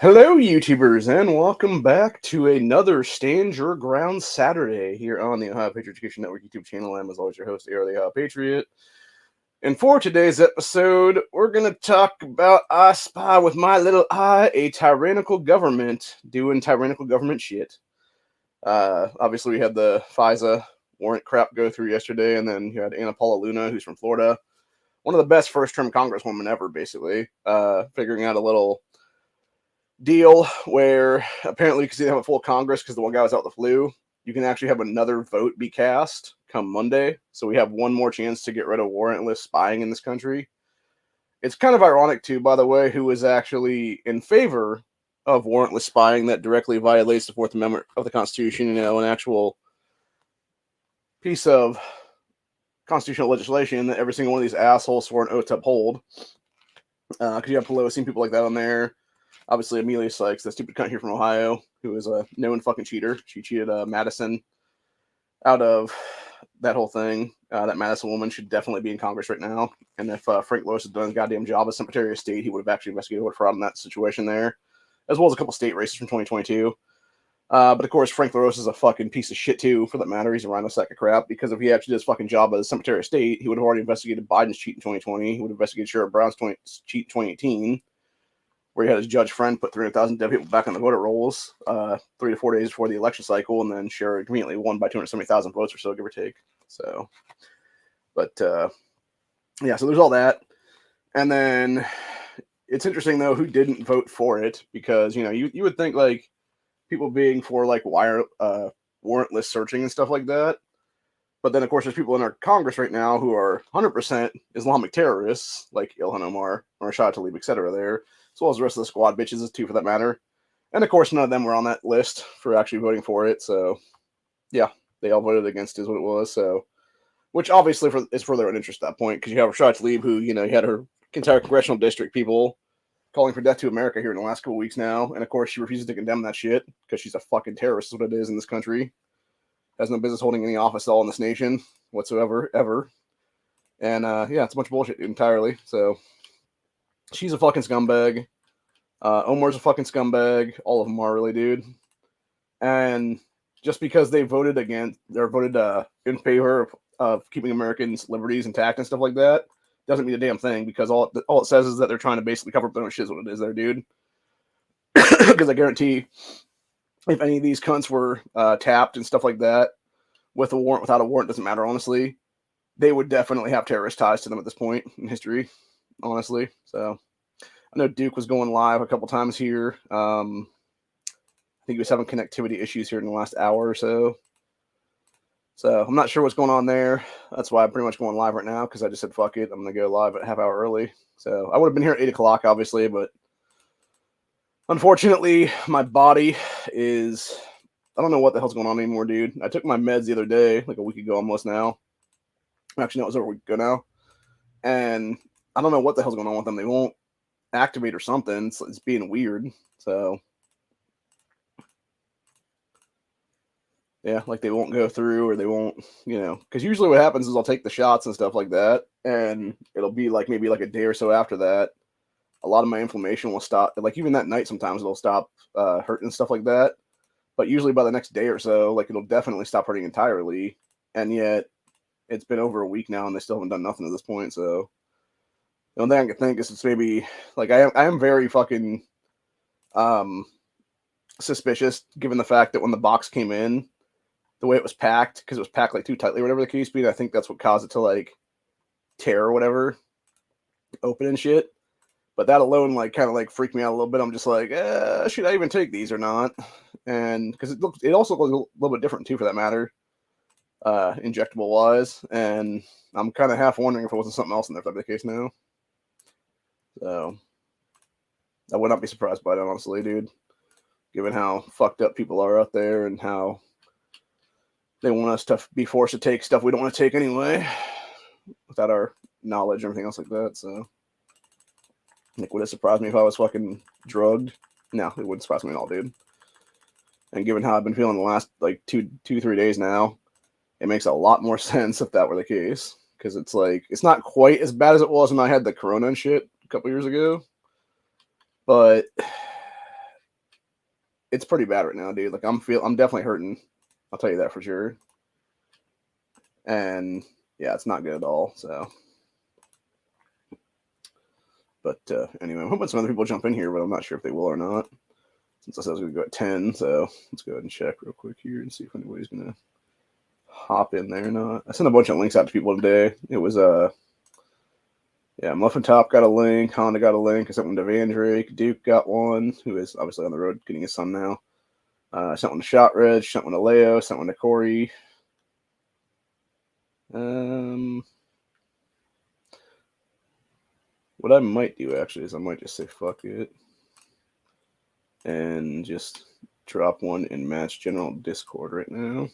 Hello, YouTubers, and welcome back to another Stand Your Ground Saturday here on the Ohio Patriot Education Network YouTube channel. I'm, as always, your host, AR the Ohio Patriot. And for today's episode, we're going to talk about I Spy with My Little Eye, a tyrannical government doing tyrannical government shit. Obviously, we had the FISA warrant crap go through yesterday, and then you had Anna Paula Luna, who's from Florida. One of the best first-term congresswomen ever, basically, figuring out a little deal where apparently because they have a full Congress because the one guy was out with the flu, you can actually have another vote be cast come Monday. So we have one more chance to get rid of warrantless spying in this country. It's kind of ironic too, by the way, who is actually in favor of warrantless spying that directly violates the Fourth Amendment of the Constitution, an actual piece of constitutional legislation that every single one of these assholes swore an oath to uphold. Because you have Pelosi and people like that on there. Obviously, Amelia Sykes, that stupid cunt here from Ohio, who is a known fucking cheater. She cheated Madison out of that whole thing. That Madison woman should definitely be in Congress right now. And if Frank Lois had done his goddamn job as Secretary of State, he would have actually investigated what fraud in that situation there, as well as a couple state races from 2022. But of course, Frank LaRosa is a fucking piece of shit too, for that matter. He's a rhino sack of crap, because if he actually did his fucking job as Secretary of State, he would have already investigated Biden's cheat in 2020. He would have investigated Sherrod Brown's cheat in 2018. Where he had his judge friend put 300,000 dead people back on the voter rolls 3 to 4 days before the election cycle, and then Sherrod conveniently won by 270,000 votes or so, give or take. So, but yeah, so there's all that. And then it's interesting, though, who didn't vote for it, because, you would think, like, people being for, like, warrantless searching and stuff like that. But then, of course, there's people in our Congress right now who are 100% Islamic terrorists, like Ilhan Omar, or Rashad Tlaib, etc. there, as well as the rest of the squad bitches, too, for that matter. And, of course, none of them were on that list for actually voting for it. So, yeah, they all voted against it is what it was. So, which obviously is for their own interest at that point, because you have Rashad Tlaib, who, he had her entire congressional district people calling for death to America here in the last couple weeks now. And, of course, she refuses to condemn that shit because she's a fucking terrorist, is what it is in this country. Has no business holding any office at all in this nation whatsoever, ever. And, yeah, it's a bunch of bullshit entirely. So, she's a fucking scumbag. Omar's a fucking scumbag. All of them are, really, dude. And just because they voted in favor of keeping Americans' liberties intact and stuff like that, doesn't mean a damn thing, because all it says is that they're trying to basically cover up their own shit is what it is there, dude. Because I guarantee, if any of these cunts were tapped and stuff like that, with a warrant, without a warrant, doesn't matter, honestly, they would definitely have terrorist ties to them at this point in history, honestly. So, I know Duke was going live a couple times here. I think he was having connectivity issues here in the last hour or so. So, I'm not sure what's going on there. That's why I'm pretty much going live right now, because I just said, fuck it, I'm going to go live at a half hour early. So, I would have been here at 8 o'clock, obviously, but unfortunately, my body is... I don't know what the hell's going on anymore, dude. I took my meds the other day, like a week ago almost now. Actually, no, it was over a week ago now. And I don't know what the hell's going on with them. They won't activate or something. It's being weird. So, yeah, like they won't go through, or they won't, because usually what happens is I'll take the shots and stuff like that, and it'll be like maybe like a day or so after that, a lot of my inflammation will stop. Like even that night, sometimes it'll stop hurting and stuff like that. But usually by the next day or so, like it'll definitely stop hurting entirely. And yet it's been over a week now, and they still haven't done nothing at this point. So the only thing I can think is it's maybe like I am very fucking suspicious, given the fact that when the box came in, the way it was packed, because it was packed like too tightly, or whatever the case be. I think that's what caused it to like tear or whatever, open and shit. But that alone, like, kind of like freaked me out a little bit. I'm just like, should I even take these or not? And because it also looks a little bit different too, for that matter, injectable wise. And I'm kind of half wondering if it wasn't something else in there, if that'd be the case now. So I would not be surprised by that, honestly, dude. Given how fucked up people are out there, and how they want us to be forced to take stuff we don't want to take anyway, without our knowledge or everything else like that. So. Like, would it surprise me if I was fucking drugged? No, it wouldn't surprise me at all, dude. And given how I've been feeling the last, like, 3 days now, it makes a lot more sense if that were the case. Because it's like, it's not quite as bad as it was when I had the corona and shit a couple years ago. But it's pretty bad right now, dude. Like I'm definitely hurting. I'll tell you that for sure. And yeah, it's not good at all. So, but anyway, I'm hoping some other people jump in here, but I'm not sure if they will or not. Since I said I was going to go at 10, so let's go ahead and check real quick here and see if anybody's going to hop in there or not. I sent a bunch of links out to people today. It was yeah, Muffin Top got a link, Honda got a link, I sent one to Van Drake, Duke got one, who is obviously on the road getting his son now. I sent one to Shot Red, sent one to Leo, sent one to Corey. What I might do actually is I might just say fuck it and just drop one in Match General Discord right now.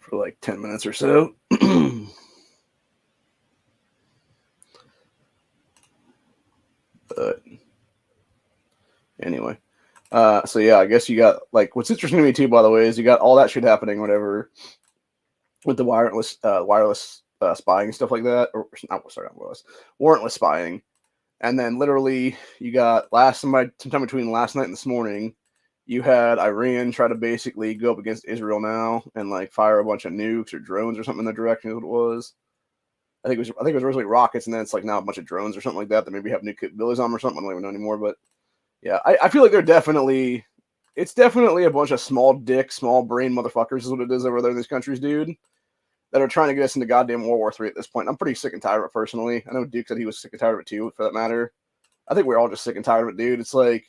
For like 10 minutes or so. But anyway. So yeah, I guess you got, like, what's interesting to me too, by the way, is you got all that shit happening, whatever, with the wireless spying and stuff like that, or not wireless, warrantless spying, and then literally you got sometime between last night and this morning, you had Iran try to basically go up against Israel now and like fire a bunch of nukes or drones or something in their direction. Is what it was. I think it was originally rockets, and then it's like now a bunch of drones or something like that maybe have nuke capabilities on them or something. I don't even know anymore, but. Yeah, I feel like it's definitely a bunch of small dick, small brain motherfuckers is what it is over there in these countries, dude, that are trying to get us into goddamn World War III at this point. I'm pretty sick and tired of it personally. I know Duke said he was sick and tired of it too, for that matter. I think we're all just sick and tired of it, dude. It's like,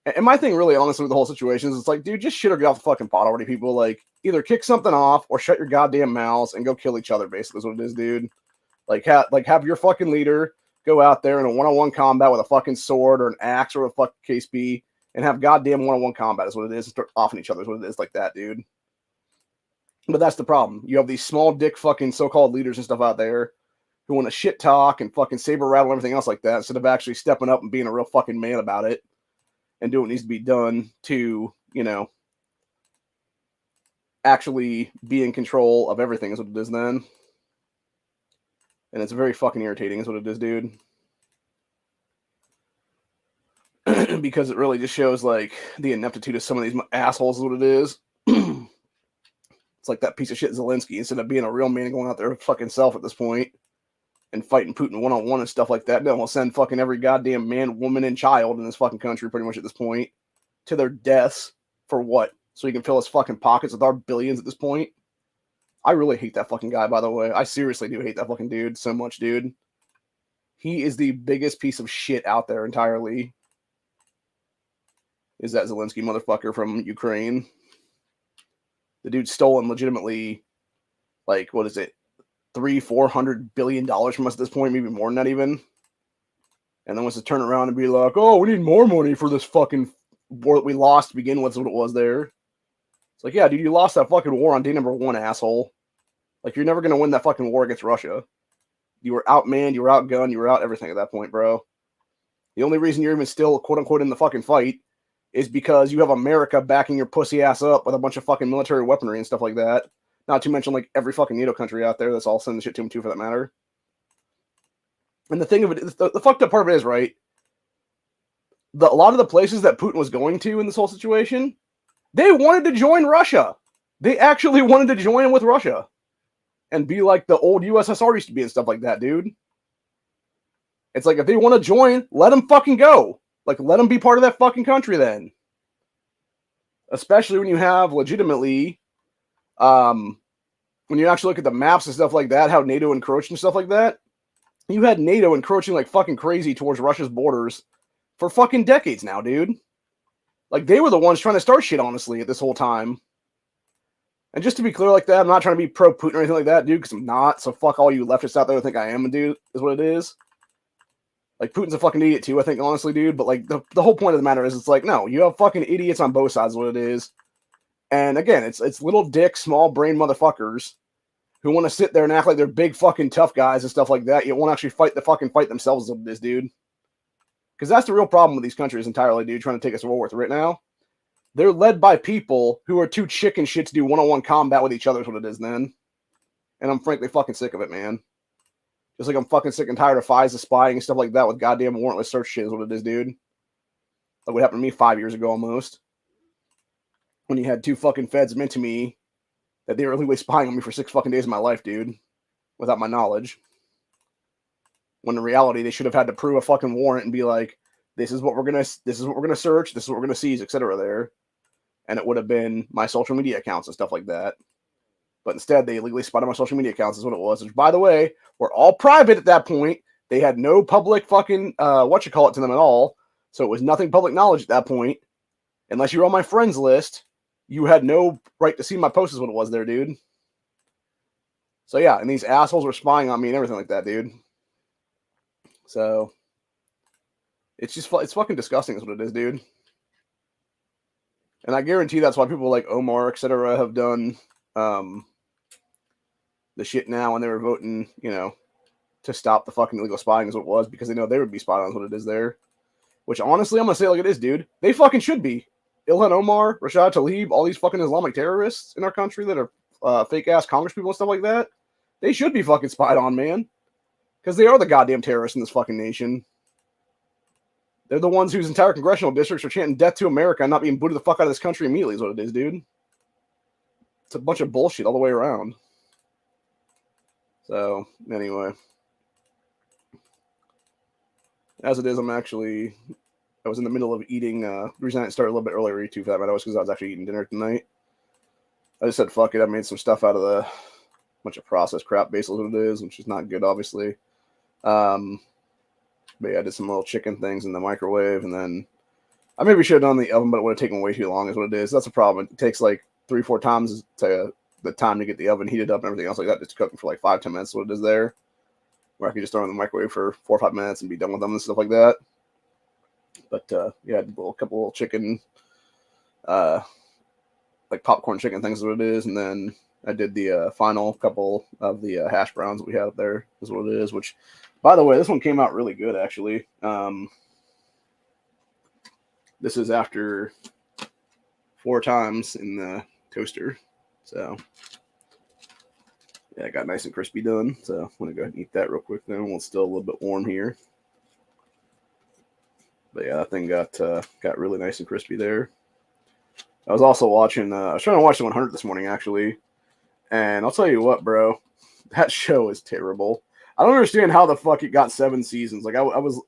and my thing really, honestly, with the whole situation is it's like, dude, just shit or get off the fucking pot already, people. Like, either kick something off or shut your goddamn mouths and go kill each other, basically, is what it is, dude. Like have your fucking leader go out there in a one-on-one combat with a fucking sword or an axe or a fucking case be and have goddamn one-on-one combat is what it is and start offing each other is what it is, like that, dude. But that's the problem. You have these small dick fucking so-called leaders and stuff out there who want to shit talk and fucking saber rattle and everything else like that instead of actually stepping up and being a real fucking man about it and doing what needs to be done to, you know, actually be in control of everything is what it is then. And it's very fucking irritating is what it is, dude. Because it really just shows, like, the ineptitude of some of these assholes is what it is. It's like that piece of shit Zelensky, instead of being a real man going out there fucking self at this point and fighting Putin one-on-one and stuff like that, then we'll send fucking every goddamn man, woman, and child in this fucking country pretty much at this point to their deaths for what? So he can fill his fucking pockets with our billions at this point? I really hate that fucking guy, by the way. I seriously do hate that fucking dude so much, dude. He is the biggest piece of shit out there entirely. Is that Zelensky motherfucker from Ukraine. The dude's stolen legitimately, like, what is it, $300-400 billion from us at this point, maybe more than that even. And then wants to turn around and be like, oh, we need more money for this fucking war that we lost to begin with, is what it was there. It's like, yeah, dude, you lost that fucking war on day number 1, asshole. Like, you're never going to win that fucking war against Russia. You were outmanned, you were outgunned, you were out everything at that point, bro. The only reason you're even still, quote-unquote, in the fucking fight is because you have America backing your pussy ass up with a bunch of fucking military weaponry and stuff like that. Not to mention, like, every fucking NATO country out there that's all sending shit to them, too, for that matter. And the thing of it, the fucked up part of it is, right, a lot of the places that Putin was going to in this whole situation, they wanted to join Russia. They actually wanted to join with Russia and be like the old USSR used to be and stuff like that, dude. It's like, if they want to join, let them fucking go. Like, let them be part of that fucking country then. Especially when you have legitimately, when you actually look at the maps and stuff like that, how NATO encroached and stuff like that, you had NATO encroaching like fucking crazy towards Russia's borders for fucking decades now, dude. Like, they were the ones trying to start shit, honestly, at this whole time. And just to be clear like that, I'm not trying to be pro-Putin or anything like that, dude, because I'm not. So fuck all you leftists out there who think I am, dude, is what it is. Like, Putin's a fucking idiot too, I think, honestly, dude. But, like, the whole point of the matter is, it's like, no, you have fucking idiots on both sides is what it is. And, again, it's little dick, small brain motherfuckers who want to sit there and act like they're big fucking tough guys and stuff like that. You won't actually fight themselves as what it is, dude. Because that's the real problem with these countries entirely, dude, trying to take us to World War III right now. They're led by people who are too chicken shit to do one-on-one combat with each other is what it is, then. And I'm frankly fucking sick of it, man. Just like I'm fucking sick and tired of FISA spying and stuff like that with goddamn warrantless search shit is what it is, dude. Like what happened to me 5 years ago almost. When you had two fucking feds admit to me that they were illegally spying on me for 6 fucking days of my life, dude. Without my knowledge. When in reality, they should have had to prove a fucking warrant and be like, this is what we're gonna search, this is what we're gonna seize, etc. there. And it would have been my social media accounts and stuff like that. But instead, they illegally spied on my social media accounts is what it was. Which, by the way, were all private at that point. They had no public fucking, to them at all. So it was nothing public knowledge at that point. Unless you were on my friends list, you had no right to see my posts is what it was there, dude. So yeah, and these assholes were spying on me and everything like that, dude. So it's just, it's fucking disgusting is what it is, dude. And I guarantee that's why people like Omar, etc. have done the shit now when they were voting, to stop the fucking illegal spying is what it was, because they know they would be spying on what it is there. Which, honestly, I'm going to say it like it is, dude. They fucking should be. Ilhan Omar, Rashad Tlaib, all these fucking Islamic terrorists in our country that are fake-ass congresspeople and stuff like that, they should be fucking spied on, man. Because they are the goddamn terrorists in this fucking nation. They're the ones whose entire congressional districts are chanting death to America and not being booted the fuck out of this country immediately is what it is, dude. It's a bunch of bullshit all the way around. So, anyway. As it is, I was in the middle of eating. The reason I started a little bit earlier YouTube for that matter was because I was actually eating dinner tonight. I just said, fuck it. I made some stuff out of the bunch of processed crap, basically what it is, which is not good, obviously. But yeah, I did some little chicken things in the microwave, and then I maybe should have done the oven, but it would have taken way too long is what it is. That's the problem. It takes like 3-4 times to the time to get the oven heated up and everything else like that. Just cooking for like 5-10 minutes is what it is there. Where I can just throw it in the microwave for 4 or 5 minutes and be done with them and stuff like that. But yeah, I did a couple little chicken, like popcorn chicken things is what it is, and then I did the final couple of the hash browns that we had up there is what it is. Which, by the way, this one came out really good actually. This is after 4 times in the toaster, so. Yeah, it got nice and crispy done, so I'm going to go ahead and eat that real quick then while it's still a little bit warm here. But yeah, that thing got really nice and crispy there. I was also watching, I was trying to watch the 100 this morning, actually. And I'll tell you what, bro, that show is terrible. I don't understand how the fuck it got 7 seasons. Like, I was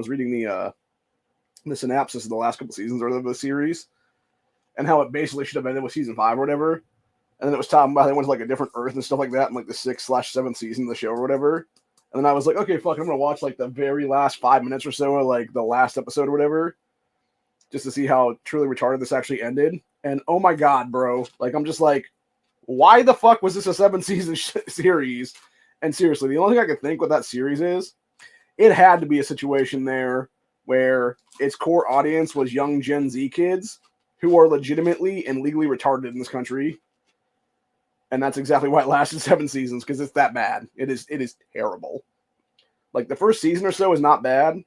reading the synopsis of the last couple seasons of the series, and how it basically should have ended with season 5 or whatever. And then it was talking about they went to like a different Earth and stuff like that in like the 6/7th season of the show or whatever. And then I was like, okay, fuck, I'm gonna watch like the very last 5 minutes or so of like the last episode or whatever, just to see how truly retarded this actually ended. And oh my god, bro, like I'm just like, why the fuck was this a 7-season series? And seriously, the only thing I could think with that series is it had to be a situation there where its core audience was young Gen Z kids who are legitimately and legally retarded in this country. And that's exactly why it lasted 7 seasons, because it's that bad. It is terrible. Like, the first season or so is not bad.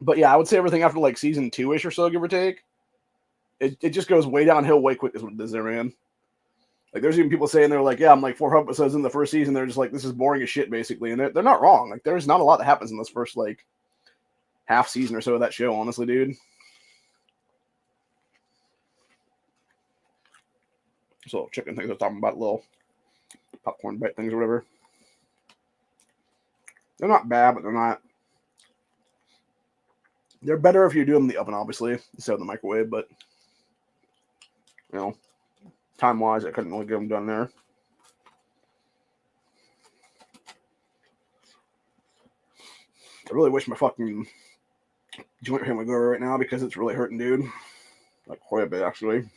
But yeah, I would say everything after like season 2-ish or so, give or take, it just goes way downhill way quick is what it is there, man. Like, there's even people saying they're like, yeah, I'm like 4 episodes in the first season. They're just like, this is boring as shit, basically. And they're not wrong. Like, there's not a lot that happens in this first, like, half season or so of that show, honestly, dude. So, chicken things I was talking about, little popcorn bite things or whatever. They're not bad, but they're not. They're better if you do them in the oven, obviously, instead of the microwave, but, you know, time-wise, I couldn't really get them done there. I really wish my fucking joint pain would go right now because it's really hurting, dude. Like, quite a bit, actually.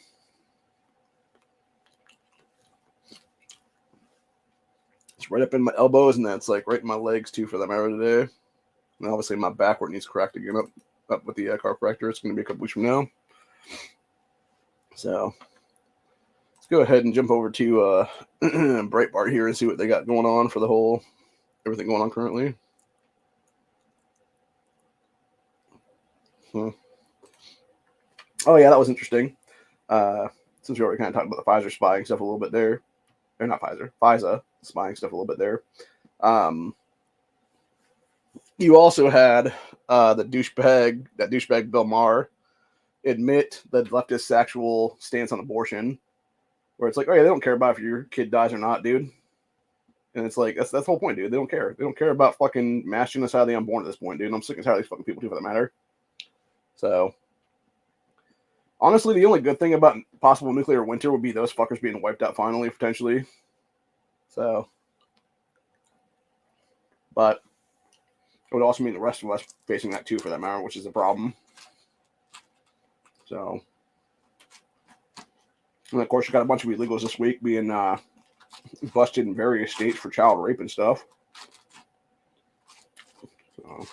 It's right up in my elbows, and that's, like, right in my legs, too, for that matter today. And obviously my back where it needs cracked again up with the chiropractor. It's going to be a couple weeks from now. So, let's go ahead and jump over to Breitbart here and see what they got going on for the whole, everything going on currently. Oh yeah, that was interesting. Since we already kind of talked about the Pfizer spying stuff a little bit there, or not Pfizer, FISA spying stuff a little bit there. Um, you also had that douchebag Bill Maher admit the leftist actual stance on abortion, where it's like, oh yeah, they don't care about if your kid dies or not, dude. And it's like that's the whole point, dude. They don't care. They don't care about fucking mass genocide of the unborn at this point, dude. And I'm sick and tired of these fucking people too, for that matter. So honestly, the only good thing about possible nuclear winter would be those fuckers being wiped out finally, potentially. So, but it would also mean the rest of us facing that too, for that matter, which is a problem. So, and of course, you got a bunch of illegals this week being busted in various states for child rape and stuff. So,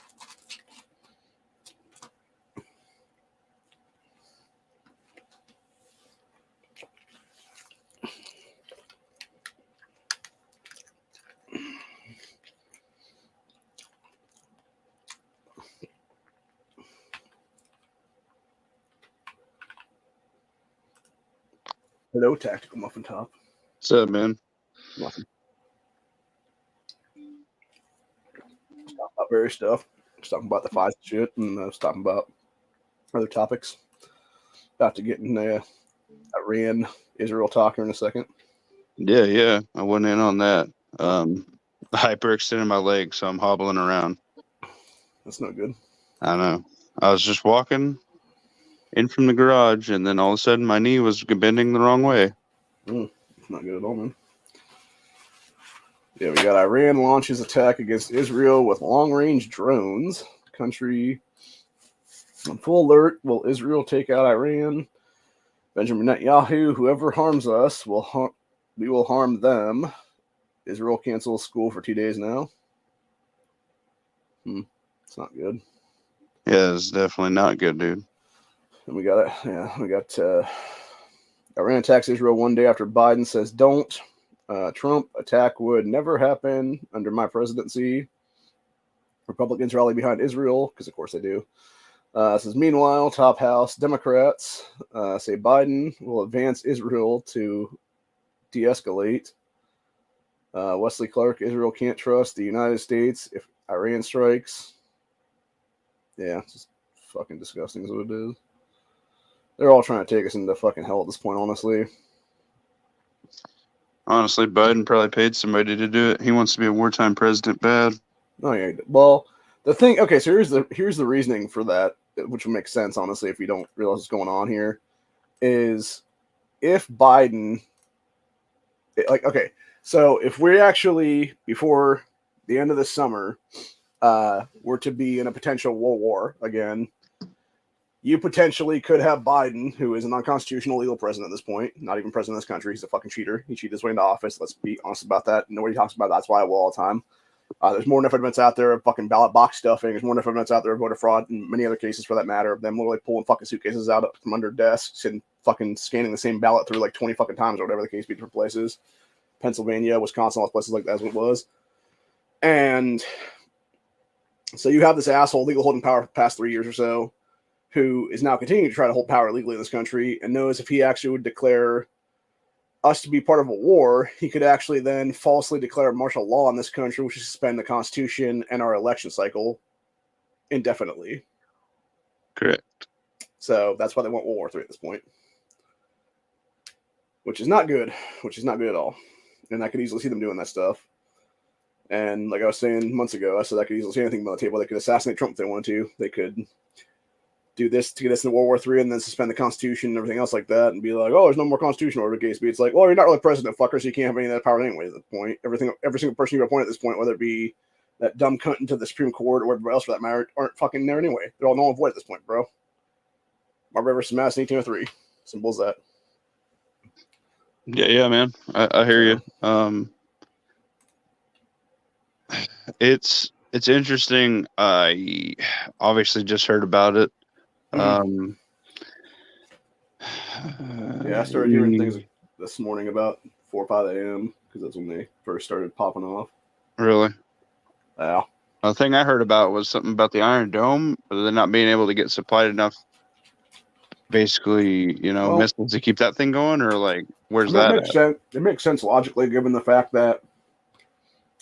hello, Tactical Muffin Top. What's up, man? Nothing. Talking about various stuff. Just talking about the FISA shit and just talking about other topics. About to get in Iran Israel talk here in a second. Yeah, I went in on that. Hyperextended my leg, so I'm hobbling around. That's not good. I know. I was just walking in from the garage, and then all of a sudden my knee was bending the wrong way. It's not good at all, man. Yeah, we got Iran launches attack against Israel with long-range drones. Country on full alert. Will Israel take out Iran? Benjamin Netanyahu, whoever harms us, we will harm them. Israel cancels school for 2 days now. It's not good. Yeah, it's definitely not good, dude. And we got Iran attacks Israel 1 day after Biden says don't. Trump attack would never happen under my presidency. Republicans rally behind Israel, because of course they do. Says, meanwhile, top house Democrats say Biden will advance Israel to de-escalate. Wesley Clark, Israel can't trust the United States if Iran strikes. Yeah, it's just fucking disgusting is what it is. They're all trying to take us into fucking hell at this point, honestly. Honestly, Biden probably paid somebody to do it. He wants to be a wartime president bad. Oh yeah. Well, the thing. Okay, so here's the reasoning for that, which would make sense, honestly, if you don't realize what's going on here. Is if Biden, okay, so if we actually before the end of the summer, were to be in a potential world war again, you potentially could have Biden, who is an unconstitutional legal president at this point, not even president of this country. He's a fucking cheater. He cheated his way into office. Let's be honest about that. Nobody talks about that. That's why I will all the time. There's more than enough evidence out there of fucking ballot box stuffing. There's more than enough evidence out there of voter fraud and many other cases for that matter of them literally pulling fucking suitcases out from under desks and fucking scanning the same ballot through like 20 fucking times or whatever the case be, different places. Pennsylvania, Wisconsin, all places like that is what it was. And so you have this asshole legal holding power for the past 3 years or so, who is now continuing to try to hold power legally in this country and knows if he actually would declare us to be part of a war, he could actually then falsely declare martial law in this country, which is suspend the Constitution and our election cycle indefinitely. Correct. So that's why they want World War III at this point, which is not good. Which is not good at all. And I could easily see them doing that stuff. And like I was saying months ago, I said I could easily see anything on the table. They could assassinate Trump if they wanted to. They could do this to get us into World War III and then suspend the Constitution and everything else like that and be like, oh, there's no more Constitution or the case be. It's like, well, you're not really president, fucker, so you can't have any of that power anyway at this point. Every single person you appoint at this point, whether it be that dumb cunt into the Supreme Court or everybody else for that matter, aren't fucking there anyway. They're all null and void at this point, bro. Marbury versus Madison, 1803. Simple as that. Yeah, man. I hear you. It's interesting. I obviously just heard about it. Yeah, I started hearing things this morning about 4 or 5 a.m. because that's when they first started popping off. Really? Yeah. The thing I heard about was something about the Iron Dome, but they're not being able to get supplied enough basically, Well, missiles to keep that thing going, or like where's I mean, that it makes at? sense. It makes sense logically, given the fact that,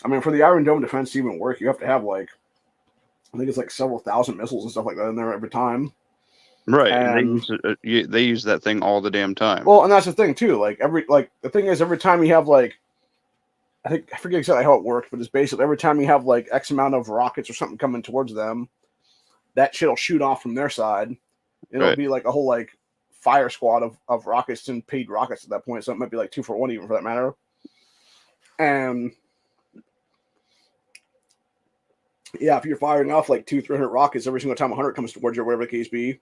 I mean, for the Iron Dome defense to even work, you have to have like, I think it's like several thousand missiles and stuff like that in there every time. Right, and And they use that thing all the damn time. well, and that's the thing too. Like the thing is, every time you have like, I forget exactly how it works, but it's basically every time you have like X amount of rockets or something coming towards them, that shit'll shoot off from their side. It'll Right. be like a whole like fire squad of rockets and paid rockets at that point. So it might be like 2 for 1 even for that matter. And yeah, if you're firing off like 200-300 rockets every single time 100 comes towards you, or whatever the case be,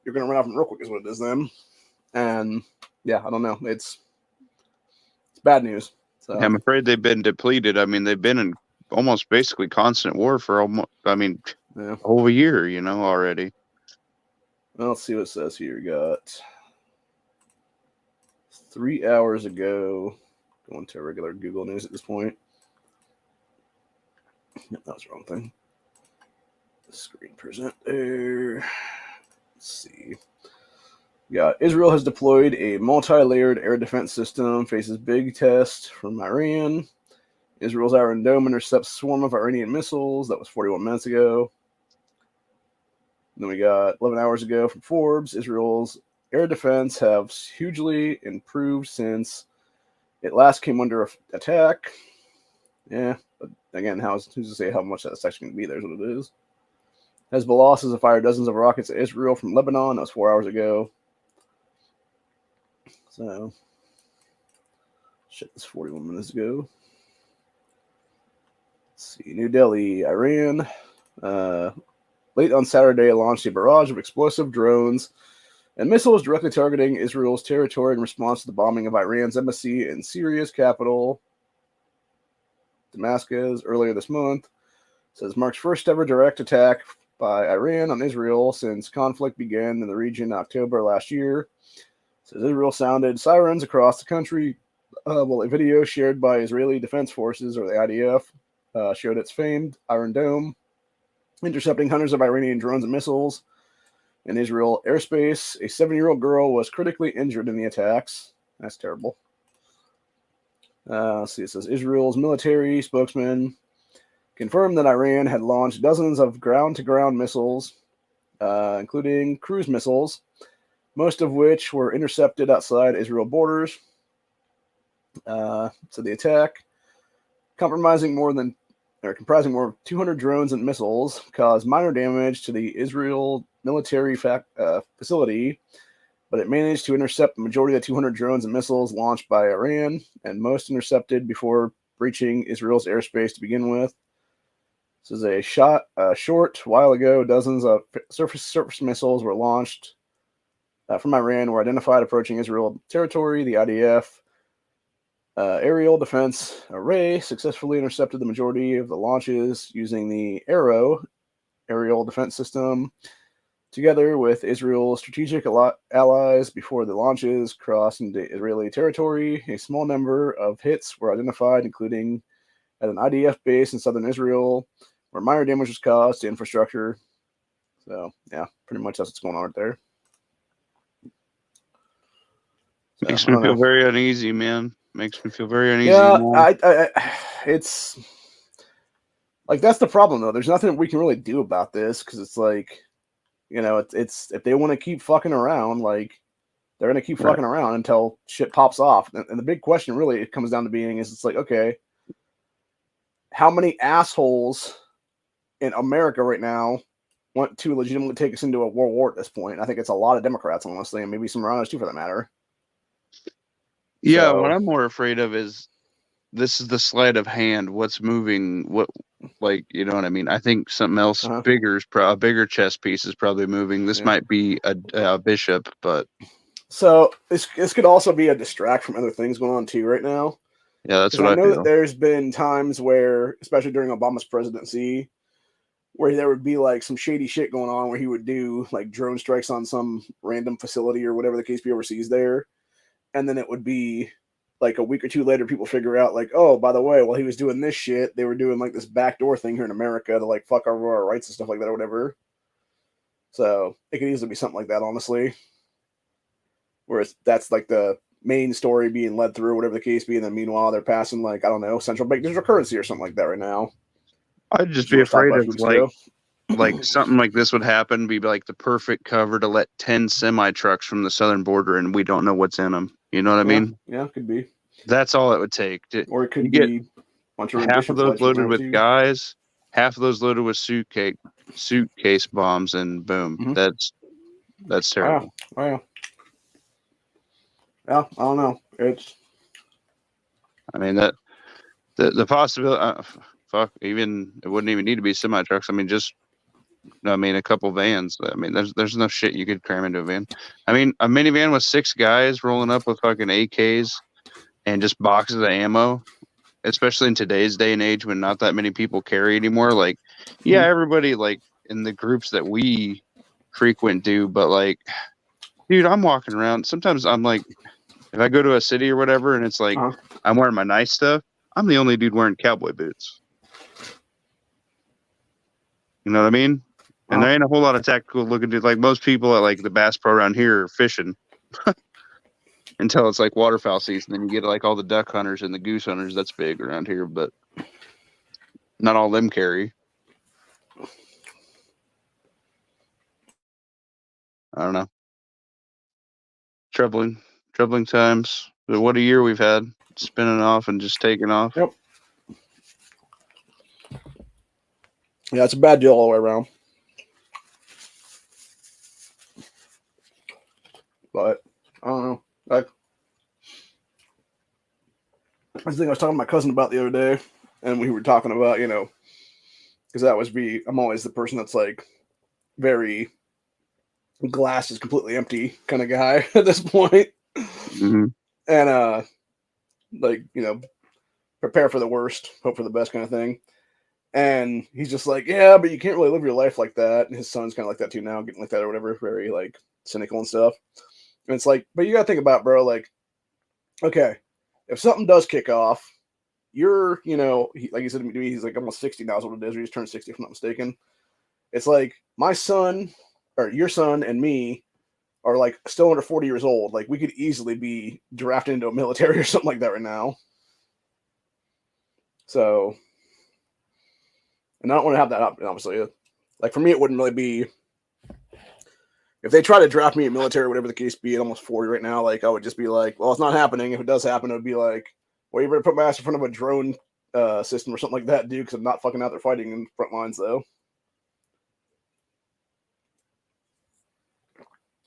you're gonna run off them real quick, is what it is then. And yeah, I don't know. It's bad news. So I'm afraid they've been depleted. I mean, they've been in almost basically constant war for yeah. over a year, already. Well, let's see what it says here. We got 3 hours ago. Going to regular Google News at this point. Yep, that was the wrong thing. Screen presenter. Let's see. Yeah, Israel has deployed a multi-layered air defense system, faces big test from Iran. Israel's Iron Dome intercepts swarm of Iranian missiles. That was 41 minutes ago. And then we got 11 hours ago from Forbes. Israel's air defense have hugely improved since it last came under attack. Yeah, but again, who's to say how much that's actually going to be? There's what it is. Hezbollah has fired dozens of rockets at Israel from Lebanon. That was 4 hours ago. So, shit, that's 41 minutes ago. Let's see, New Delhi, Iran. Late on Saturday, launched a barrage of explosive drones and missiles directly targeting Israel's territory in response to the bombing of Iran's embassy in Syria's capital, Damascus, earlier this month. It says marks first ever direct attack by Iran on Israel since conflict began in the region in October last year. Says Israel sounded sirens across the country. A video shared by Israeli Defense Forces, or the IDF, showed its famed Iron Dome intercepting hundreds of Iranian drones and missiles in Israel airspace. A 7-year-old girl was critically injured in the attacks. That's terrible. Let's see, it says Israel's military spokesman confirmed that Iran had launched dozens of ground-to-ground missiles, including cruise missiles, most of which were intercepted outside Israel borders. So the attack, comprising more of 200 drones and missiles, caused minor damage to the Israel military facility, but it managed to intercept the majority of the 200 drones and missiles launched by Iran, and most intercepted before breaching Israel's airspace to begin with. This is a short while ago. Dozens of surface missiles were launched from Iran, were identified approaching Israel territory. The IDF aerial defense array successfully intercepted the majority of the launches using the Arrow aerial defense system, together with Israel's strategic allies before the launches crossed into Israeli territory. A small number of hits were identified, including at an IDF base in southern Israel, where minor damage was caused to infrastructure. So, yeah, pretty much that's what's going on right there. So, Makes me feel very uneasy, man. Makes me feel very uneasy. Yeah, it's like that's the problem though. There's nothing we can really do about this because it's like, it's if they want to keep fucking around, like they're gonna keep fucking around until shit pops off. And the big question really it comes down to being is it's like, okay, how many assholes in America right now want to legitimately take us into a world war at this point? I think it's a lot of Democrats, honestly, and maybe some around us too, for that matter. Yeah, what I'm more afraid of is this is the sleight of hand. What's moving? You know what I mean? I think something else bigger a bigger chess piece is probably moving. This might be a bishop, but so this could also be a distract from other things going on too right now. Yeah, that's what I know feel. That there's been times where, especially during Obama's presidency, where there would be like some shady shit going on where he would do like drone strikes on some random facility or whatever the case be overseas there. And then it would be like a week or two later, people figure out like, oh, by the way, while he was doing this shit, they were doing like this backdoor thing here in America to like fuck over our rights and stuff like that or whatever. So it could easily be something like that, honestly. whereas that's like the main story being led through, whatever the case be, and then meanwhile they're passing like, I don't know, central bank digital currency or something like that right now. I'd just be afraid of like something like this would happen, be like the perfect cover to let 10 semi trucks from the southern border and we don't know what's in them. You know what I mean? Yeah, could be. That's all it would take. Or it could be a bunch of half of those loaded with guys, half of those loaded with suitcase bombs, and boom. Mm-hmm. That's terrible. Yeah, I don't know. I mean, that the possibility, even it wouldn't even need to be semi trucks. I mean, a couple vans. I mean, there's enough shit you could cram into a van. I mean, a minivan with 6 guys rolling up with fucking AKs and just boxes of ammo, especially in today's day and age when not that many people carry anymore. Like, yeah, everybody like in the groups that we frequent do, but like, dude, I'm walking around. Sometimes I'm like, if I go to a city or whatever, and it's like I'm wearing my nice stuff, I'm the only dude wearing cowboy boots. You know what I mean? And there ain't a whole lot of tactical looking dudes. Like most people at like the Bass Pro around here are fishing until it's like waterfowl season. Then you get like all the duck hunters and the goose hunters. That's big around here, but not all of them carry. I don't know. Troubling times. But what a year we've had, spinning off and just taking off. Yep. Yeah, it's a bad deal all the way around. But I don't know. That's the thing I was talking to my cousin about the other day, and we were talking about, because I'm always the person that's like very glass is completely empty kind of guy at this point. Mm-hmm. And prepare for the worst, hope for the best kind of thing. And he's just like, yeah, but you can't really live your life like that. And his son's kind of like that too now, getting like that or whatever, very like cynical and stuff. And it's like, but you got to think about, bro, like, okay, if something does kick off, you're, like he said to me, he's like almost 60 now is what it is, or he's turned 60 if I'm not mistaken. It's like my son or your son and me are like still under 40 years old. Like we could easily be drafted into a military or something like that right now. So, and I don't want to have that happen, obviously. Like for me, it wouldn't really be, if they try to draft me in military, whatever the case be, at almost 40 right now, like I would just be like, well, it's not happening. If it does happen, it would be like, well, you better put my ass in front of a drone system or something like that, dude, because I'm not fucking out there fighting in front lines, though.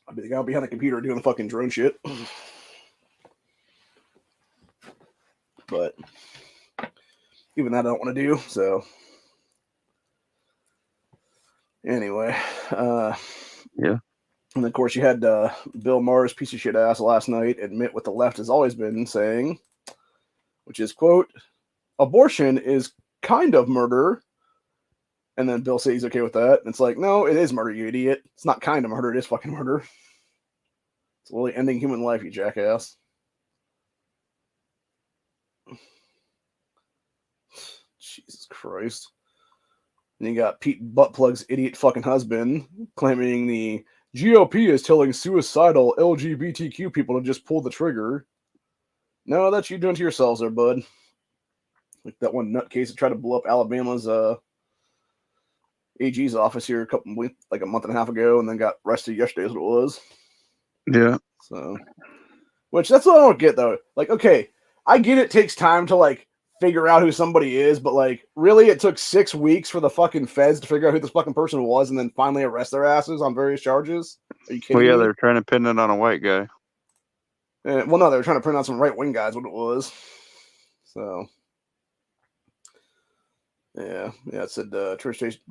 I'd be the guy behind the computer doing the fucking drone shit. But even that I don't want to do, so. Anyway. Yeah. And of course, you had Bill Maher's piece of shit ass last night admit what the left has always been saying, which is, quote, abortion is kind of murder. And then Bill says he's okay with that. And it's like, no, it is murder, you idiot. It's not kind of murder, it is fucking murder. It's literally ending human life, you jackass. Jesus Christ. And you got Pete Buttplug's idiot fucking husband claiming the GOP is telling suicidal LGBTQ people to just pull the trigger. No, that's you doing to yourselves there, bud. Like that one nutcase that tried to blow up Alabama's AG's office here a month and a half ago, and then got arrested yesterday is what it was. Yeah. So, which that's what I don't get though. Like, okay, I get it takes time to like figure out who somebody is, but like, really, it took 6 weeks for the fucking feds to figure out who this fucking person was, and then finally arrest their asses on various charges. Are you kidding me? They're trying to pin it on a white guy. Well, no, they were trying to pin on some right wing guys. What it was. So. Yeah, it said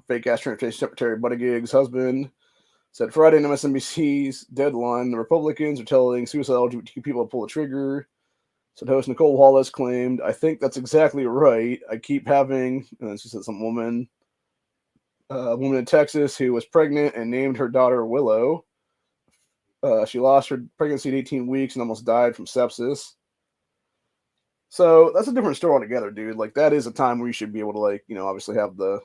fake ass transportation secretary Buttigig's husband said Friday in MSNBC's Deadline, the Republicans are telling suicidal LGBTQ people to pull the trigger. Said host Nicole Wallace claimed, I think that's exactly right. I keep having, and then she said some woman in Texas who was pregnant and named her daughter Willow. She lost her pregnancy at 18 weeks and almost died from sepsis. So that's a different story altogether, dude. Like that is a time where you should be able to, like, obviously have the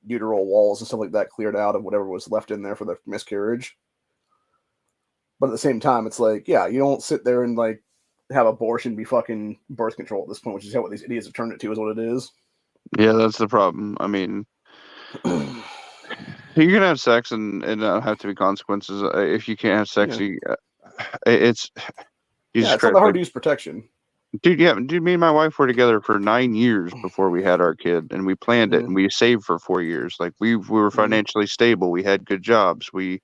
uteral walls and stuff like that cleared out of whatever was left in there for the miscarriage. But at the same time, it's like, yeah, you don't sit there and like have abortion be fucking birth control at this point, which is what these idiots have turned it to, is what it is. Yeah, that's the problem. I mean, you can have sex and not have to be consequences. If you can't have sex, it's it's not that hard to use protection. Dude, me and my wife were together for 9 years before we had our kid, and we planned it, and we saved for 4 years. Like we were financially stable. We had good jobs. We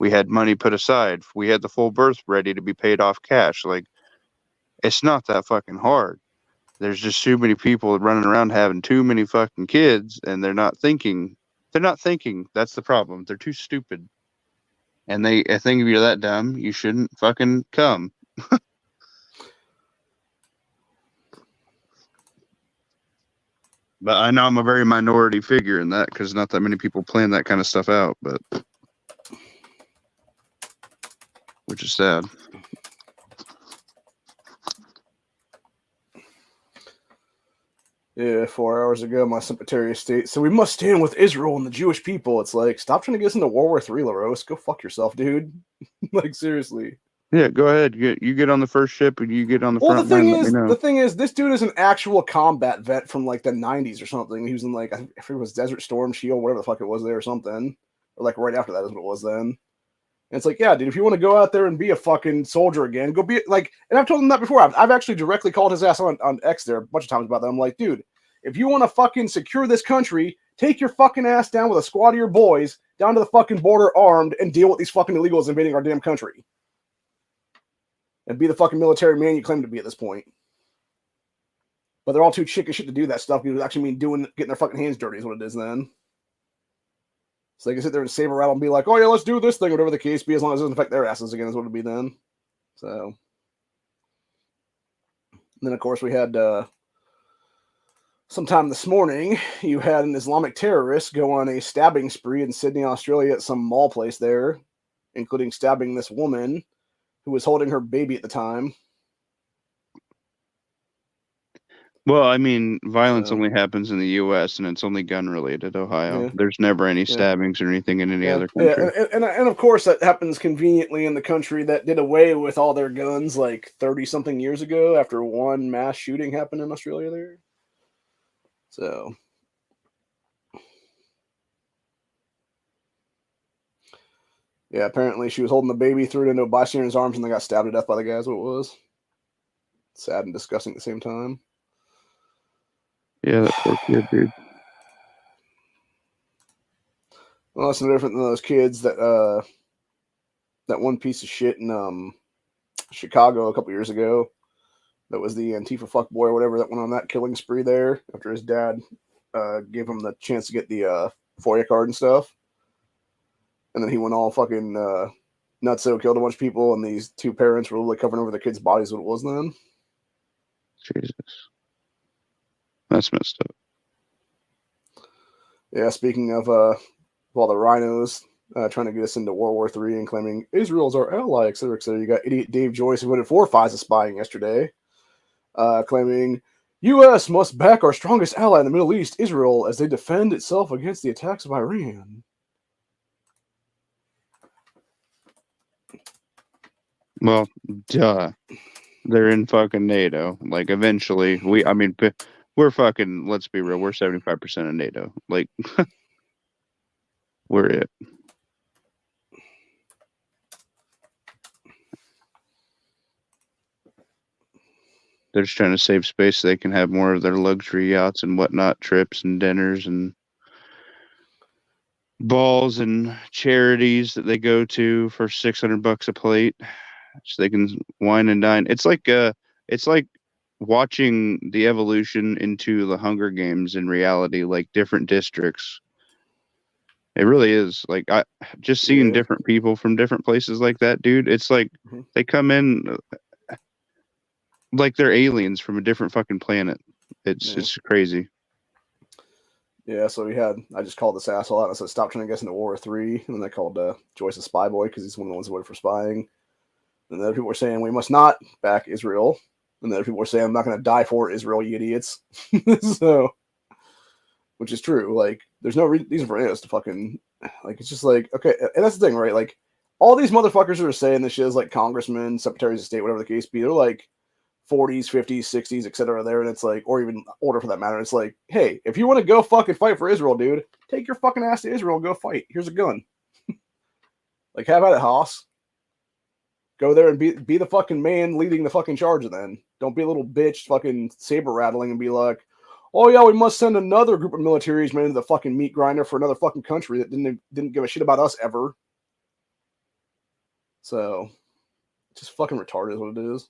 had money put aside. We had the full birth ready to be paid off cash. Like, it's not that fucking hard. There's just too many people running around having too many fucking kids, and they're not thinking. That's the problem. They're too stupid. And I think if you're that dumb, you shouldn't fucking come. But I know I'm a very minority figure in that, because not that many people plan that kind of stuff out, but which is sad. Yeah, 4 hours ago, my Secretary of State said we must stand with Israel and the Jewish people. It's like, stop trying to get us into World War III, LaRose. Go fuck yourself, dude. Like, seriously. Yeah, go ahead. You get on the first ship and you get on the front line. The thing is, this dude is an actual combat vet from like the 90s or something. He was in like, I forget it was Desert Storm, Shield, whatever the fuck it was there or something. Or like right after that is what it was then. And it's like, yeah, dude, if you want to go out there and be a fucking soldier again, go be like, and I've told him that before. I've actually directly called his ass on X there a bunch of times about that. I'm like, dude, if you want to fucking secure this country, take your fucking ass down with a squad of your boys down to the fucking border armed and deal with these fucking illegals invading our damn country. And be the fucking military man you claim to be at this point. But they're all too chick as shit to do that stuff. It would actually mean getting their fucking hands dirty is what it is then. So they can sit there and saber rattle and be like, oh yeah, let's do this thing, whatever the case be, as long as it doesn't affect their asses again, is what it would be then. So. And then, of course, we had sometime this morning, you had an Islamic terrorist go on a stabbing spree in Sydney, Australia at some mall place there, including stabbing this woman who was holding her baby at the time. Well, I mean, violence only happens in the U.S. and it's only gun-related, Ohio. Yeah. There's never any stabbings or anything in any other country. Yeah, and of course that happens conveniently in the country that did away with all their guns like 30-something years ago after one mass shooting happened in Australia there. So... yeah, apparently she was holding the baby, threw it into a bystander's arms, and they got stabbed to death by the guy, is what it was. Sad and disgusting at the same time. Yeah, that poor kid, dude. Well, that's no different than those kids that one piece of shit in Chicago a couple years ago. That was the Antifa fuckboy or whatever that went on that killing spree there after his dad gave him the chance to get the FOIA card and stuff. And then he went all fucking nutso, killed a bunch of people, and these two parents were literally covering over their kids' bodies, what it was then. Jesus. That's messed up. Yeah, speaking of all the rhinos trying to get us into World War III and claiming Israel's our ally, etc., etc., you got idiot Dave Joyce, who voted for FISA spying yesterday, claiming U.S. must back our strongest ally in the Middle East, Israel, as they defend itself against the attacks of Iran. Well, duh. They're in fucking NATO. Like, eventually, we're fucking, let's be real, we're 75% of NATO. Like, we're it. They're just trying to save space so they can have more of their luxury yachts and whatnot, trips and dinners and balls and charities that they go to for $600 a plate. So they can wine and dine. It's like watching the evolution into the Hunger Games in reality, like different districts. It really is. Like, I just seeing different people from different places like that, dude. It's like they come in like they're aliens from a different fucking planet. It's crazy. Yeah, so I just called this asshole out and I said, stop trying to get us into War 3. And then they called Joyce a spy boy because he's one of the ones who voted for spying. And then other people were saying, we must not back Israel. And then other people were saying, I'm not going to die for Israel, you idiots. So, which is true. Like, there's no reason for us to fucking, like, it's just like, okay. And that's the thing, right? Like, all these motherfuckers who are saying this shit is like congressmen, secretaries of state, whatever the case be. They're like 40s, 50s, 60s, etc. there, and it's like, or even older for that matter. It's like, hey, if you want to go fucking fight for Israel, dude, take your fucking ass to Israel and go fight. Here's a gun. Like, have at it, Haas. Go there and be the fucking man leading the fucking charge then. Don't be a little bitch fucking saber rattling and be like, oh yeah, we must send another group of militaries men into the fucking meat grinder for another fucking country that didn't give a shit about us ever. So, just fucking retarded is what it is.